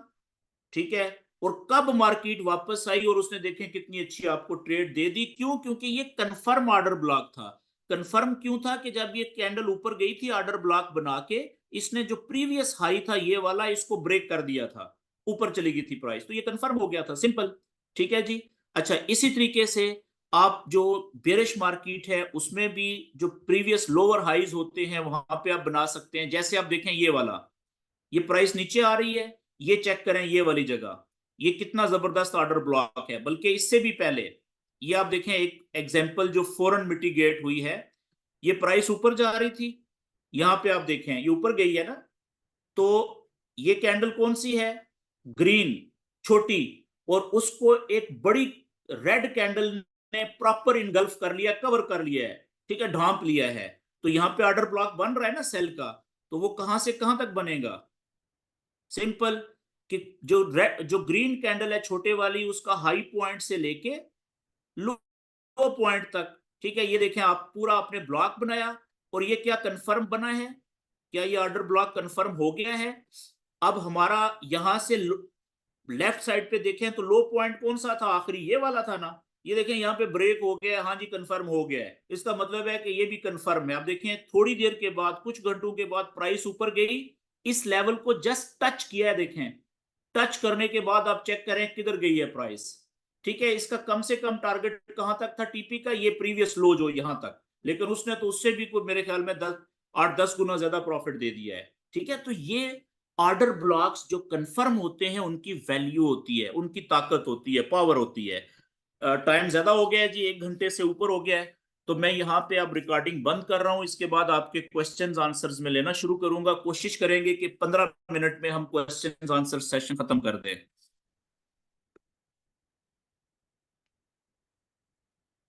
ठीक है, और कब मार्केट वापस आई और उसने देखें कितनी अच्छी आपको ट्रेड दे दी। क्यों? क्योंकि ये कंफर्म ऑर्डर ब्लॉक था। कंफर्म क्यों था? कि जब ये कैंडल ऊपर गई थी ऑर्डर ब्लॉक बना के, इसने जो प्रीवियस हाई था ये वाला, इसको ब्रेक कर दिया था, ऊपर चली गई थी प्राइस, तो ये कंफर्म हो गया था, सिंपल। ठीक है जी। अच्छा, इसी तरीके से आप जो बेरिश मार्केट है उसमें भी जो प्रीवियस लोअर हाइज होते हैं वहां पे आप बना सकते हैं। जैसे आप देखें ये वाला, ये प्राइस नीचे आ रही है, ये चेक करें ये वाली जगह, ये कितना जबरदस्त ऑर्डर ब्लॉक है। बल्कि इससे भी पहले ये आप देखें एक एग्जांपल जो फौरन मिटिगेट हुई है, ये प्राइस ऊपर जा रही थी, यहां पे आप देखें ये ऊपर गई है ना, तो ये कैंडल कौन सी है? ग्रीन, छोटी, और उसको एक बड़ी रेड कैंडल ने प्रॉपर इनगल्फ कर लिया, कवर कर लिया है, ठीक है, ढांप लिया है। तो यहां पे ऑर्डर ब्लॉक बन रहा है ना सेल का, तो वो कहां से कहां तक बनेगा? सिंपल, कि जो ग्रीन कैंडल है छोटे वाली, उसका हाई पॉइंट से लेके लो पॉइंट तक, ठीक है, ये देखें आप पूरा आपने ब्लॉक बनाया, और ये क्या कंफर्म बना है? क्या ये ऑर्डर ब्लॉक कंफर्म हो गया है? अब हमारा यहां से लेफ्ट साइड पे देखें तो लो पॉइंट कौन सा था आखिरी? ये वाला था ना। ये देखें यहाँ पे ब्रेक हो गया, हाँ जी कंफर्म हो गया है, इसका मतलब है कि ये भी कंफर्म है। आप देखें थोड़ी देर के बाद, कुछ घंटों के बाद प्राइस ऊपर गई, इस लेवल को जस्ट टच किया है, देखें, टच करने के बाद आप चेक करें किधर गई है प्राइस। ठीक है, इसका कम से कम टारगेट कहां तक था टीपी का? ये प्रीवियस लो जो यहां तक, लेकिन उसने तो उससे भी कोई मेरे ख्याल में 8 10 गुना ज्यादा प्रॉफिट दे दिया है। ठीक है, तो ये ऑर्डर ब्लॉक्स जो कंफर्म होते हैं उनकी वैल्यू होती है, उनकी ताकत होती है, पावर होती है। टाइम ज्यादा हो गया है जी, 1 घंटे से ऊपर हो गया है, तो मैं यहाँ पे अब रिकॉर्डिंग बंद कर रहा हूँ। इसके बाद आपके क्वेश्चंस आंसर्स में लेना शुरू करूंगा। कोशिश करेंगे कि 15 मिनट में हम क्वेश्चंस आंसर सेशन खत्म कर दें।